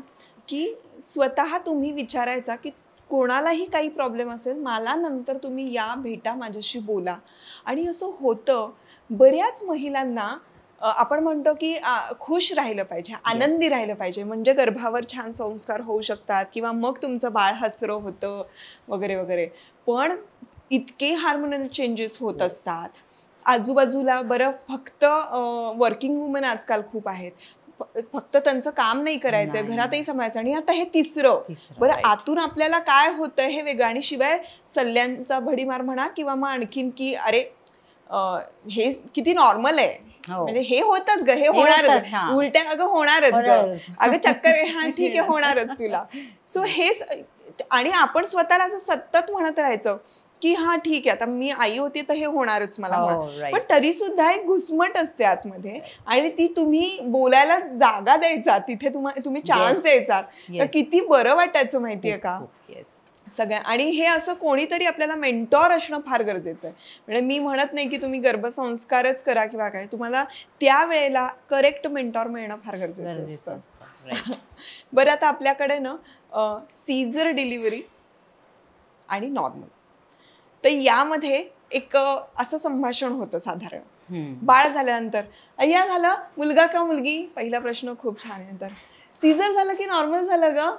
की स्वतः तुम्ही विचारायचा की कोणालाही काही प्रॉब्लेम असेल मला नंतर तुम्ही या, भेटा, माझ्याशी बोला. आणि असं होतं बऱ्याच महिलांना. आपण म्हणतो की खुश राहिलं पाहिजे, आनंदी राहिलं पाहिजे, म्हणजे गर्भावर छान संस्कार होऊ शकतात किंवा मग तुमचं बाळ हसरं होतं वगैरे वगैरे. पण इतके हार्मोनल चेंजेस होत असतात आजूबाजूला. बरं, फक्त वर्किंग वुमन आजकाल खूप आहेत, फक्त त्यांचं काम नाही करायचं, घरातही सांभाळायचं, आणि आता हे तिसरं. बरं, आतून आपल्याला काय होतं हे वेगळं. आणि शिवाय सल्ल्यांचा भडीमार म्हणा किंवा मग आणखीन की अरे हे किती नॉर्मल आहे, म्हणजे हे होतच ग, हे होणारच, उलट्या अगं होणारच ग, अगं चक्कर, हा ठीक आहे होणारच तुला. सो हेच. आणि आपण स्वतःला असं सतत म्हणत राहायचं की हा ठीक आहे, आता मी आई होती तर हे होणारच मला. पण तरी सुद्धा एक घुसमट असते आतमध्ये, आणि ती तुम्ही बोलायला जागा द्यायचा, तिथे तुम्ही चान्स द्यायचा, तर किती बरं वाटायचं माहितीये का सगळ्या. आणि हे असं कोणीतरी आपल्याला मेंटॉर असणं फार गरजेचं आहे. म्हणजे मी म्हणत नाही की तुम्ही गर्भसंस्कारच करा किंवा काय, तुम्हाला त्यावेळेला करेक्ट मेंटॉर मिळणं फार गरजेचं असतं. बरं, आता आपल्याकडे ना सीझर डिलिव्हरी आणि नॉर्मल, तर यामध्ये एक असं संभाषण होतं साधारण. बाळ झाल्यानंतर अय्या झालं, मुलगा का मुलगी, पहिला प्रश्न खूप छान आहे. नंतर सीझर झालं की नॉर्मल झालं ग,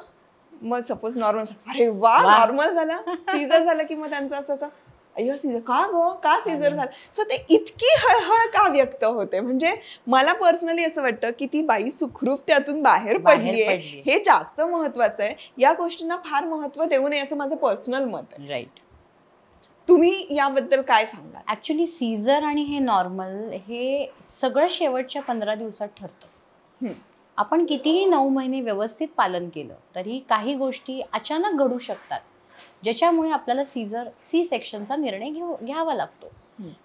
मग सपोज नॉर्मल झालं, अरे वा नॉर्मल झालं. सीझर झालं की मग त्यांचं असं होतं, अय्या सीझर का ग, का सीझर झालं. सो ते इतकी हळहळ का व्यक्त होते. म्हणजे मला पर्सनली असं वाटतं की ती बाई सुखरूप त्यातून बाहेर पडलीये, हे जास्त महत्वाचं आहे. या गोष्टींना फार महत्व देऊ नये असं माझं पर्सनल मत आहे. राईट. तुम्ही याबद्दल काय सांगाल? ऍक्च्युली सीझर आणि हे नॉर्मल हे सगळं शेवटच्या 15 दिवसात ठरतं. आपण कितीही 9 महिने व्यवस्थित पालन केलं तरी काही गोष्टी अचानक घडू शकतात, ज्याच्यामुळे आपल्याला सी सेक्शनचा निर्णय घ्यावा लागतो.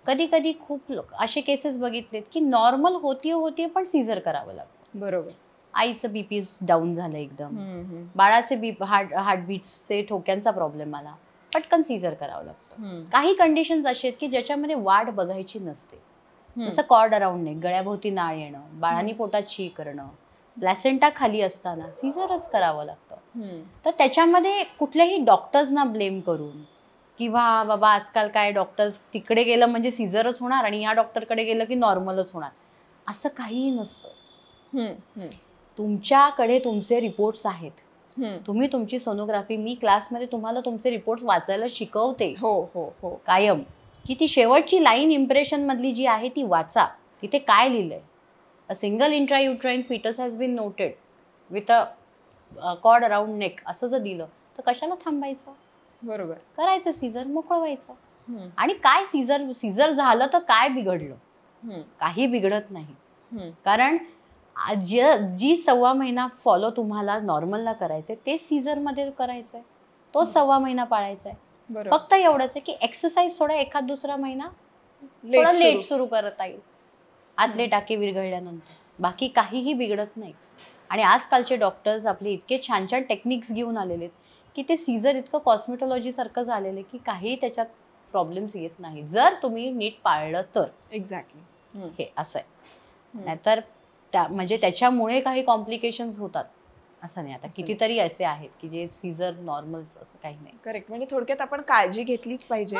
कधी कधी खूप लोक असे केसेस बघितलेत की नॉर्मल होतीये पण सीझर करावं लागतं. बरोबर. आईचं बीपी डाऊन झालं एकदम, बाळाचे हार्टबीटचे ठोक्यांचा प्रॉब्लेम आला, पटकन सीझर करावं लागतं. काही कंडिशन्स असे आहेत की ज्याच्यामध्ये वाढ बघायची नसते, जसं कॉर्ड अराउंड नेक, गळ्याभोवती नाळ येणं, बाळाने पोटात शी करणं, प्लॅसेंटा खाली असताना सीझरच करावं लागतं. तर त्याच्यामध्ये कुठल्याही डॉक्टर्सना ब्लेम करून किंवा बाबा आजकाल काय डॉक्टर्स तिकडे गेलं म्हणजे सीझरच होणार आणि ह्या डॉक्टरकडे गेलं की नॉर्मलच होणार, असं काहीही नसतं. तुमच्याकडे तुमचे रिपोर्ट्स आहेत, तुम्ही तुमची सोनोग्राफी, मी क्लासमध्ये तुम्हाला तुमचे रिपोर्ट्स वाचायला शिकवते कायम, की ती शेवटची लाईन इम्प्रेशन मधली जी आहे ती वाचा. तिथे काय लिहिलंय, a single intrauterine foetus has been noted with a cord around neck असं जर दिलं तर कशाला थांबायचं. बरोबर. करायचं सीझर, मोकळं व्हायचं. आणि काय सीझर झालं तर काय बिघडलं, काही बिघडत नाही. कारण जी 1.25 महिना फॉलो तुम्हाला नॉर्मलला करायचंय ते सीझर मध्ये करायचंय, तो 1.25 महिना पाळायचा आहे. बरोबर. फक्त एवढंच आहे की एक्सरसाइज थोडा एखाद दुसरा महिना थोडा लेट सुरू करता येईल आतले टाके विरघळल्यानंतर, बाकी काहीही बिघडत नाही. आणि आजकालचे डॉक्टर्स आपले इतके छान छान टेक्निक्स घेऊन आलेले की ते सीझर इतकं कॉस्मेटॉलॉजी सारखं झालेलं की काही त्याच्यात प्रॉब्लेम्स येत नाही जर तुम्ही नीट पाळलं तर. एक्झॅक्टली. हे असं आहे. नाहीतर म्हणजे त्याच्यामुळे काही कॉम्प्लिकेशन्स होतात असं नाही. आता कितीतरी असे आहेत की जे सीझर नॉर्मल्स, असं काही नाही. करेक्ट. म्हणजे थोडक्यात आपण काळजी घेतलीच पाहिजे.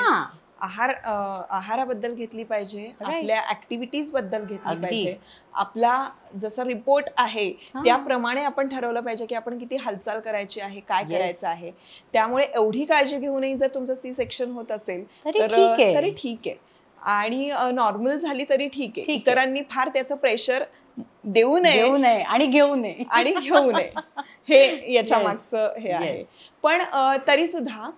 आहाराबद्दल घेतली पाहिजे, आपल्या ऍक्टिव्हिटीज बद्दल घेतली पाहिजे, आपला जसा रिपोर्ट आहे त्याप्रमाणे आपण ठरवलं पाहिजे की आपण किती हालचाल करायची आहे, काय करायचं आहे. त्यामुळे एवढी काळजी घेऊनही जर तुमचं सी सेक्शन होत असेल तरी ठीक आहे, आणि नॉर्मल झाली तरी ठीक आहे. इतरांनी फार त्याचं प्रेशर देऊ नये आणि घेऊ नये हे याच्या मागचं हे आहे. पण तरी सुद्धा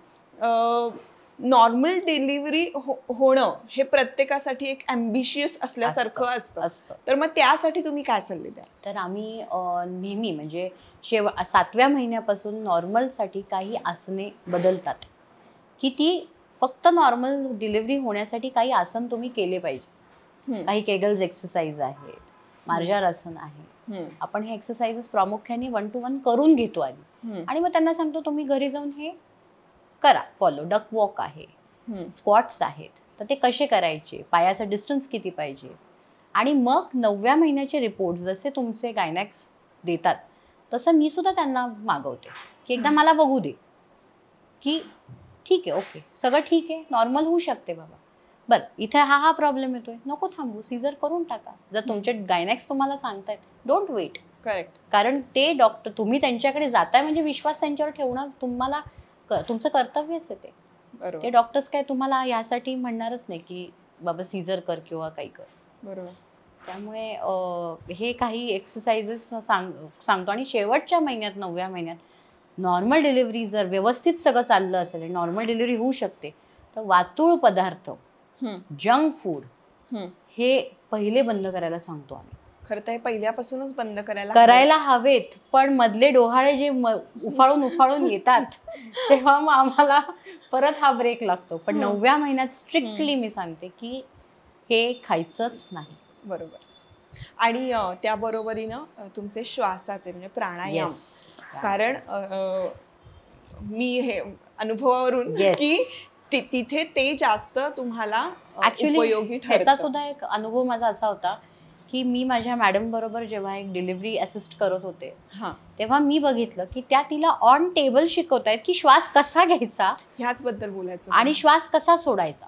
नॉर्मल डिलिव्हरी होणं हे प्रत्येकासाठी एक ॲम्बिशियस असल्यासारखं असतं. तर मग त्यासाठी तुम्ही काय सल्ले द्याल? तर आम्ही नेहमी म्हणजे 7व्या महिन्यापासून नॉर्मलसाठी काही आसने बदलतात की ती फक्त नॉर्मल डिलिव्हरी होण्यासाठी काही आसन तुम्ही केले पाहिजे. काही केगल्स एक्सरसाइज आहेत, मार्जार आसन आहे. आपण हे एक्सरसाइजेस प्रामुख्याने 1 to 1 करून घेतो आधी, आणि मग त्यांना सांगतो तुम्ही घरी जाऊन हे करा फॉलो. डक वॉक आहे, स्क्वॉट्स आहेत, तर ते कसे करायचे, पायाचा डिस्टन्स किती पाहिजे. आणि मग 9व्या महिन्याचे रिपोर्ट जसे तुमचे गायनॅक्स देतात तसं मी सुद्धा त्यांना मागवते की एकदा मला बघू दे की ठीक आहे, ओके सगळं ठीक आहे, नॉर्मल होऊ शकते बाबा. बरं, इथे हा प्रॉब्लेम येतोय, नको थांबू, सीझर करून टाका. जर तुमचे गायनॅक्स तुम्हाला सांगतायत, डोंट वेट. करेक्ट. कारण ते डॉक्टर, तुम्ही त्यांच्याकडे जाताय म्हणजे विश्वास त्यांच्यावर ठेवणं तुम्हाला तुमचं कर्तव्यच आहे ते. ते डॉक्टर्स काय तुम्हाला यासाठी म्हणणारच नाही की बाबा सीझर कर किंवा काही कर. बरोबर. त्यामुळे हे काही एक्सरसाइजेस सांगतो. आणि शेवटच्या महिन्यात 9व्या महिन्यात नॉर्मल डिलिव्हरी जर व्यवस्थित सगळं चाललं असेल, नॉर्मल डिलिव्हरी होऊ शकते, तर वातूळ पदार्थ, जंक फूड हे पहिले बंद करायला सांगतो आम्ही. खरं तर हे पहिल्यापासूनच बंद करायला हवेत. पण मधले डोहाळे जे उफाळून येतात तेव्हा मग आम्हाला परत हा ब्रेक लागतो. पण 9व्या महिन्यात स्ट्रिक्टली मी सांगते की हे खायचंच नाही. बरोबर. आणि त्याबरोबरीनं तुमचे श्वासाचे म्हणजे प्राणायाम, कारण मी हे अनुभवावरून की तिथे ते जास्त तुम्हाला उपयोगी ठरतं. त्याचा सुद्धा एक अनुभव माझा असा होता की मी माझ्या मॅडम बरोबर जेव्हा एक डिलिव्हरी असिस्ट करत होते तेव्हा मी बघितलं की त्या तिला ऑन टेबल शिकवतायत की श्वास कसा घ्यायचा, ह्याच बद्दल बोलायचं, आणि श्वास कसा सोडायचा.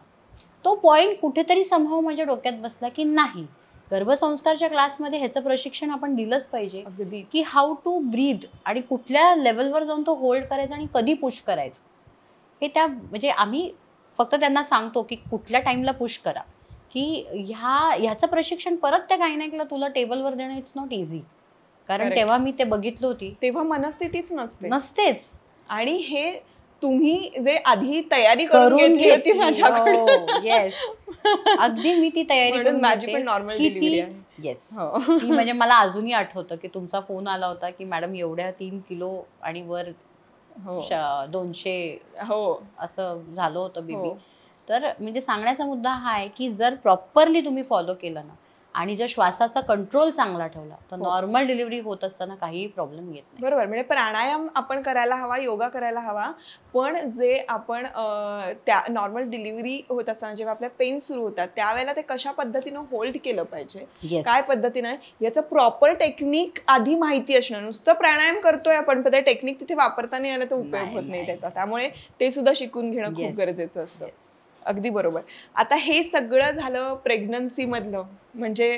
तो पॉइंट कुठेतरी संभव माझ्या डोक्यात बसला की नाही, गर्भसंस्कारच्या क्लासमध्ये ह्याचं प्रशिक्षण आपण दिलंच पाहिजे की हाऊ टू ब्रीथ आणि कुठल्या लेवलवर जाऊन तो होल्ड करायचा आणि कधी पुश करायचं. हे म्हणजे आम्ही फक्त त्यांना सांगतो की कुठल्या टाइमला पुश करा, की ह्याचं प्रशिक्षण परत त्या गायनॅकला तुला टेबलवर देणं इट्स नॉट इझी. कारण तेव्हा मी ते बघितलं होती, तेव्हा मनस्थितीच नसतेच. आणि हे तुम्ही जे आधी तयारी करून घेतली होती माझ्याकडून. येस, अगदी मी ती तयारी करून माझी पण नॉर्मल डिलिव्हरी आहे. येस, म्हणजे मला अजूनही आठवतं की तुमचा फोन आला होता की मॅडम एवढ्या 3 किलो आणि वर 200 असं झालं होतं बेबी. तर म्हणजे सांगण्याचा मुद्दा हा आहे की जर प्रॉपरली तुम्ही फॉलो केलं ना आणि जर श्वासाचा कंट्रोल चांगला ठेवला तर नॉर्मल डिलिव्हरी होत असताना काहीही प्रॉब्लेम येत नाही. बरोबर. म्हणजे प्राणायाम आपण करायला हवा, योगा करायला हवा, पण जे आपण त्या नॉर्मल डिलिव्हरी होत असताना जेव्हा आपल्या पेन सुरू होतात त्यावेळेला ते कशा पद्धतीनं होल्ड केलं पाहिजे, काय पद्धतीनं, याचं प्रॉपर टेक्निक आधी माहिती असणं. नुसतं प्राणायाम करतोय आपण पण त्या टेक्निक तिथे वापरता नाही आलं तर उपयोग होत नाही त्याचा. त्यामुळे ते सुद्धा शिकून घेणं खूप गरजेचं असतं. अगदी बरोबर. आता हे सगळं झालं प्रेग्नन्सी मधलं, म्हणजे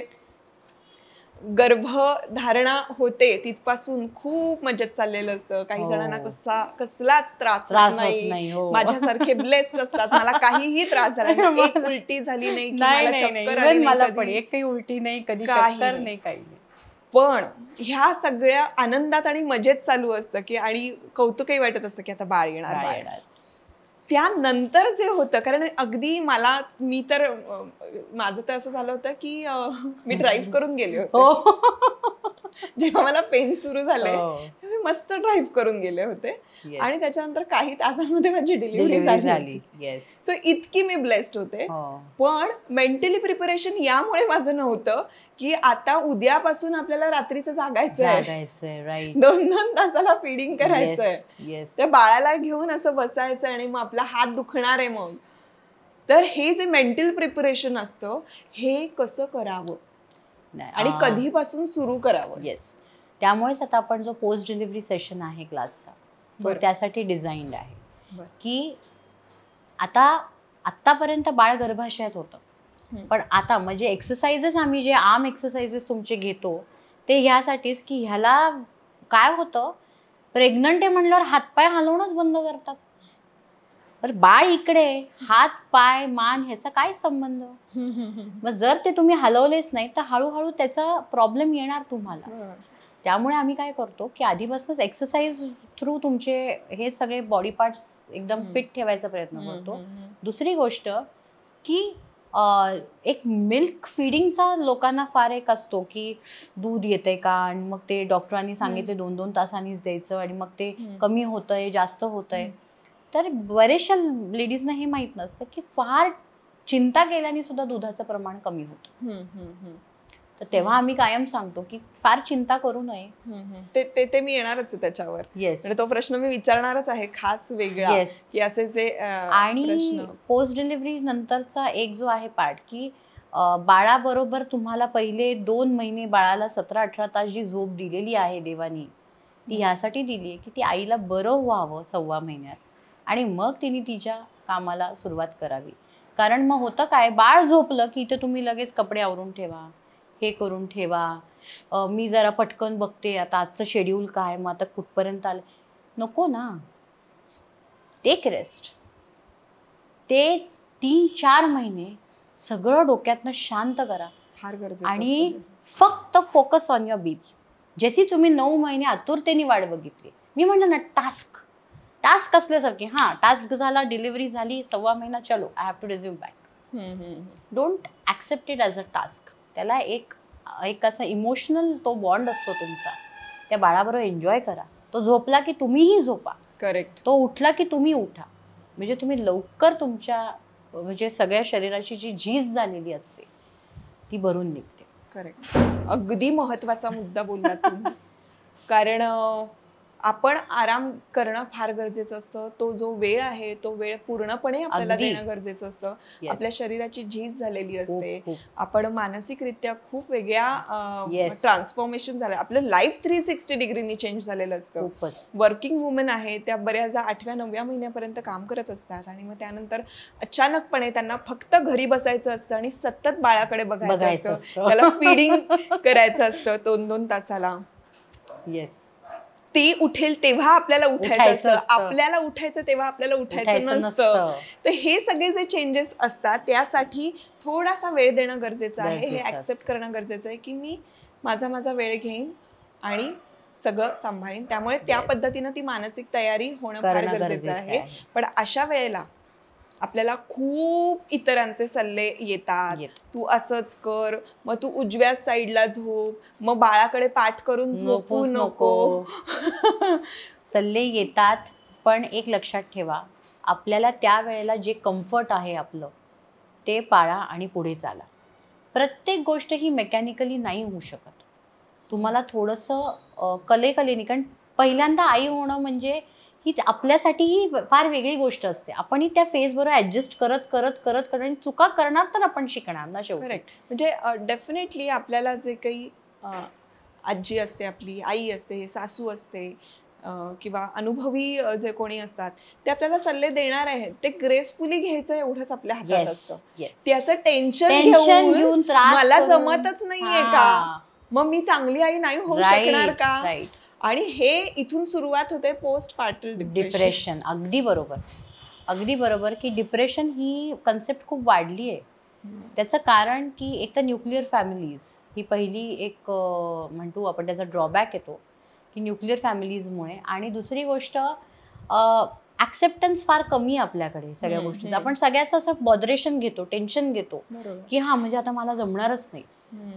गर्भधारणा होते तिथपासून खूप मजेत चाललेलं असतं. काही जणांना कसलाच त्रास होत नाही. माझ्यासारखे ब्लेस्ड असतात, मला काहीही त्रास झाला नाही, एक उलटी झाली नाही, मला चक्कर आली नाही, एकही उलटी नाही, कधी चक्कर नाही, काही नाही. पण ह्या सगळ्या आनंदात आणि मजेत चालू असतं की, आणि कौतुकही वाटत असतं की आता बाळ येणार. त्यानंतर जे होतं, कारण अगदी मी तर माझं तर असं झालं होतं की मी ड्राईव्ह करून गेले होते जेव्हा मला पेन सुरू झाले. मी मस्त ड्राईव्ह करून गेले होते आणि त्याच्यानंतर काही तासांमध्ये माझी डिलिव्हरी झाली. सो इतकी मी ब्लेस्ड होते. पण मेंटली प्रिपरेशन यामुळे माझं नव्हतं की आता उद्यापासून आपल्याला रात्रीचं जागायचंय, 2-2 तासाला फीडिंग करायचंय, त्या बाळाला घेऊन असं बसायचं आणि मग आपला हात दुखणार आहे. मग तर हे जे मेंटल प्रिपरेशन असतं हे कसं करावं आणि कधीपासून सुरू करावं. त्यामुळेच आता आपण जो पोस्ट डिलिव्हरी सेशन आहे क्लासचा तो त्यासाठी डिझाईन्ड आहे की आतापर्यंत बाळ गर्भाशयात होतं, पण आता म्हणजे एक्सरसाइजेस आम्ही जे आर्म एक्सरसाइजेस तुमचे घेतो ते ह्यासाठीच की ह्याला काय होतं, प्रेग्नंट आहे म्हणल्यावर हातपाय हलवणंच बंद करतात. पण बाळ इकडे, हात पाय मान ह्याचा काय संबंध. मग जर ते तुम्ही हलवलेच नाही तर हळूहळू त्याचा प्रॉब्लेम येणार तुम्हाला. त्यामुळे आम्ही काय करतो की आधीपासूनच एक्सरसाइज थ्रू तुमचे हे सगळे बॉडी पार्ट्स एकदम फिट ठेवायचा प्रयत्न करतो. दुसरी गोष्ट की एक मिल्क फिडिंगचा लोकांना फार एक असतो की दूध येतंय का आणि मग ते डॉक्टरांनी सांगितले 2-2 तासांनीच द्यायचं आणि मग ते कमी होतंय जास्त होतंय. तर बरेचशा लेडीजना हे माहित नसतं की फार चिंता केल्याने सुद्धा दुधाचं प्रमाण कमी होतं. तर तेव्हा आम्ही कायम सांगतो की फार चिंता करू नये. ते मी येणारच त्याच्यावर. तो प्रश्न मी विचारणारच आहे खास वेगळा की असे जे आणि पोस्ट डिलिव्हरी नंतरचा एक जो आहे पार्ट की बाळाबरोबर तुम्हाला पहिले 2 महिने बाळाला 17-18 तास जी झोप दिलेली आहे देवानी ती ह्यासाठी दिली आहे की ती आईला बरं व्हावं 1.25 महिन्यात आणि मग तिने तिच्या कामाला सुरुवात करावी. कारण मग होतं काय, बाळ झोपलं की इथे तुम्ही लगेच कपडे आवरून ठेवा, हे करून ठेवा, मी जरा पटकन बघते आता आजचं शेड्यूल काय, मग आता कुठपर्यंत आलं. नको ना, टेक रेस्ट. ते 3-4 महिने सगळं डोक्यातनं शांत करा फार गरजेचं आणि फक्त फोकस ऑन युअर बेबी, ज्याची तुम्ही 9 महिने आतुरतेने वाट बघितली. मी म्हणलं ना टास्क असल्यासारखे. टास्क झाला, डिलिव्हरी झाली, 1.25 महिना, चलो I have to resume back. Don't accept it as a task. त्याला एक असा इमोशनल तो बॉन्ड असतो तुमचा. त्या बाळाबरोबर एन्जॉय करा. तो झोपला की तुम्हीही झोपा. करेक्ट. तो उठला की तुम्ही उठा. म्हणजे तुम्ही लवकर तुमच्या म्हणजे सगळ्या शरीराची जी झीज झालेली असते ती भरून निघते. करेक्ट. अगदी महत्वाचा मुद्दा बोललात तुम्ही. कारण आपण आराम करणं फार गरजेचं असतं. तो जो वेळ आहे तो वेळ पूर्णपणे आपल्याला देणं गरजेचं असतं. आपल्या शरीराची झीज झालेली असते. आपण मानसिकरित्या खूप वेगळ्या ट्रान्सफॉर्मेशन झालं. आपलं लाईफ 360 डिग्रीनी चेंज झालेलं असतं. वर्किंग वुमन आहे त्या बऱ्याचदा 8व्या-9व्या महिन्यापर्यंत काम करत असतात आणि मग त्यानंतर अचानकपणे त्यांना फक्त घरी बसायचं असतं आणि सतत बाळाकडे बघायचं असतं. त्याला फीडिंग करायचं असतं 2-2 तासाला. ती उठेल तेव्हा आपल्याला उठायचं असतं, आपल्याला उठायचं तेव्हा आपल्याला उठायचं नसतं. तर हे सगळे जे चेंजेस असतात त्यासाठी थोडासा वेळ देणं गरजेचं आहे. हे ऍक्सेप्ट करणं गरजेचं आहे की मी माझा वेळ घेईन आणि सगळं सांभाळीन. त्यामुळे त्या पद्धतीनं ती मानसिक तयारी होणं फार गरजेचं आहे. पण अशा वेळेला आपल्याला खूप इतरांचे सल्ले येतात. तू असंच कर, मग तू उजव्या साईडला झोप, मग बाळाकडे पाठ करून झोपू नको. सल्ले येतात, पण एक लक्षात ठेवा, आपल्याला त्या वेळेला जे कम्फर्ट आहे आपलं ते पाळा आणि पुढे चाला. प्रत्येक गोष्ट ही मेकॅनिकली नाही होऊ शकत. तुम्हाला थोडंसं कलेने, कारण पहिल्यांदा आई होणं म्हणजे ही आपल्यासाठी ही फार वेगळी गोष्ट असते. आपण त्या फेज बरोबर ऍडजस्ट करत आणि चुका करणार तर आपण शिकणार ना शेवटी. करेक्ट. म्हणजे डेफिनेटली आपल्याला जे काही आजी असते, आपली आई असते, सासू असते किंवा अनुभवी जे कोणी असतात ते आपल्याला सल्ले देणार आहेत, ते ग्रेसफुली घ्यायचं एवढंच आपल्या हातात असतं. त्याचं टेन्शन घेऊन मला जमतच नाहीये का, मग मी चांगली आई नाही होऊ शकणार का. आणि हे इथून सुरुवात होते पोस्ट पार्टल डिप्रेशन. अगदी बरोबर की डिप्रेशन ही कन्सेप्ट खूप वाढली आहे. त्याचं कारण की एक तर न्यूक्लिअर फॅमिलीज ही पहिली एक म्हणतो आपण त्याचा ड्रॉबॅक येतो की न्यूक्लिअर फॅमिलीजमुळे. आणि दुसरी गोष्ट ऍक्सेप्टन्स फार कमी आहे आपल्याकडे सगळ्या गोष्टींचं. आपण सगळ्याचं असं बॉदरेशन घेतो, टेन्शन घेतो की म्हणजे आता मला जमणारच नाही.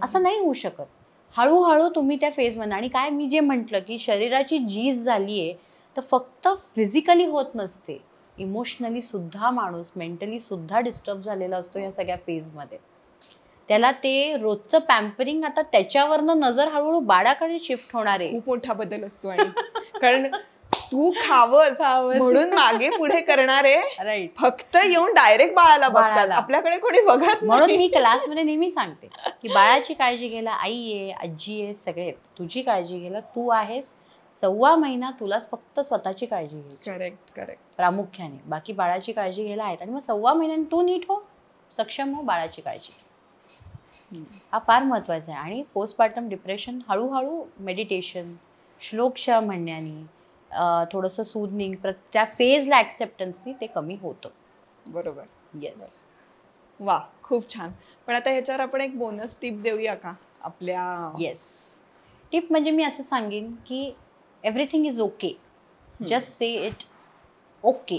असं नाही होऊ शकत. हळूहळू तुम्ही त्या फेजमध्ये, आणि काय मी जे म्हटलं की शरीराची झीज झाली आहे तर फक्त फिजिकली होत नसते, इमोशनली सुद्धा माणूस, मेंटली सुद्धा डिस्टर्ब झालेला असतो या सगळ्या फेजमध्ये. त्याला ते रोजचं पॅम्परिंग, आता त्याच्यावरनं नजर हळूहळू बाळाकडे शिफ्ट होणार आहे. खूप मोठा बदल असतो. आणि कारण तू खावस म्हणून मागे पुढे करणारे राईट फक्त येऊन डायरेक्ट बाळाला बघतात, आपल्याकडे कोणी बघत म्हणून नाही. मी क्लासमध्ये नेहमी सांगते की बाळाची काळजी घ्यायला आई आहे, आजी आहे, सगळे आहेत. तुझी काळजी घ्यायला तू आहेस. 1.25 महिना तुलाच फक्त स्वतःची काळजी घ्यायची, करेक्ट प्रामुख्याने. बाकी बाळाची काळजी घ्यायला आहेत. आणि मग 1.25 महिन्याने तू नीट हो, सक्षम हो, बाळाची काळजी. हा फार महत्वाचा आहे. आणि पोस्टपार्टम डिप्रेशन हळूहळू मेडिटेशन, श्लोकशा म्हणण्याने, थोडंसं सूदनिंग, त्या फेजला ॲक्सेप्टन्सनी ते कमी होतं. बरोबर. येस. वा, खूप छान. पण आता ह्याच्यावर आपण एक बोनस टिप देऊया का आपल्या? येस. टिप म्हणजे मी असं सांगेन की everything is okay, just say it okay.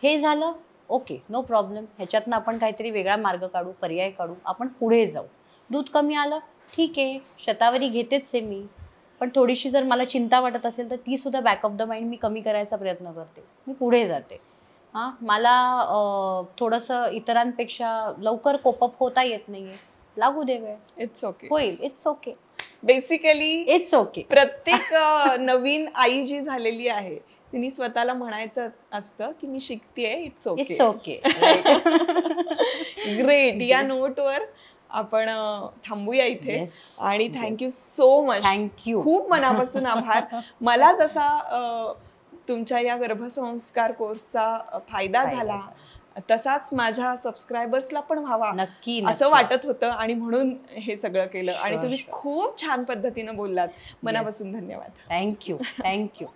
हे झालं ओके, नो प्रॉब्लेम. ह्याच्यातनं आपण काहीतरी वेगळा मार्ग काढू, पर्याय काढू, आपण पुढे जाऊ. दूध कमी आलं ठीक आहे, शतावरी घेतेच आहे मी, पण थोडीशी जर मला चिंता वाटत असेल तर ती सुद्धा बॅक ऑफ द माइंड मी कमी करायचा प्रयत्न करते, मी पुढे जाते. हां, मला थोडंसं इतरांपेक्षा लवकर कोपअप होता येत नाहीये, लागू दे वेळ, इट्स ओके, होईल, it's okay. Basically it's okay. प्रत्येक नवीन आई जी झालेली आहे तिने स्वतःला म्हणायचं असतं की मी शिकतेय, it's okay. It's okay. Great. या नोटवर आपण थांबूया इथे. Yes. आणि थँक्यू सो मच. थँक्यू. खूप मनापासून आभार. मला जसा तुमच्या या गर्भसंस्कार कोर्सचा फायदा झाला तसाच माझ्या सबस्क्रायबर्सला पण व्हावा नक्की असं वाटत होतं, आणि म्हणून हे सगळं केलं. आणि तुम्ही Sure. खूप छान पद्धतीनं बोललात. मनापासून धन्यवाद. थँक्यू.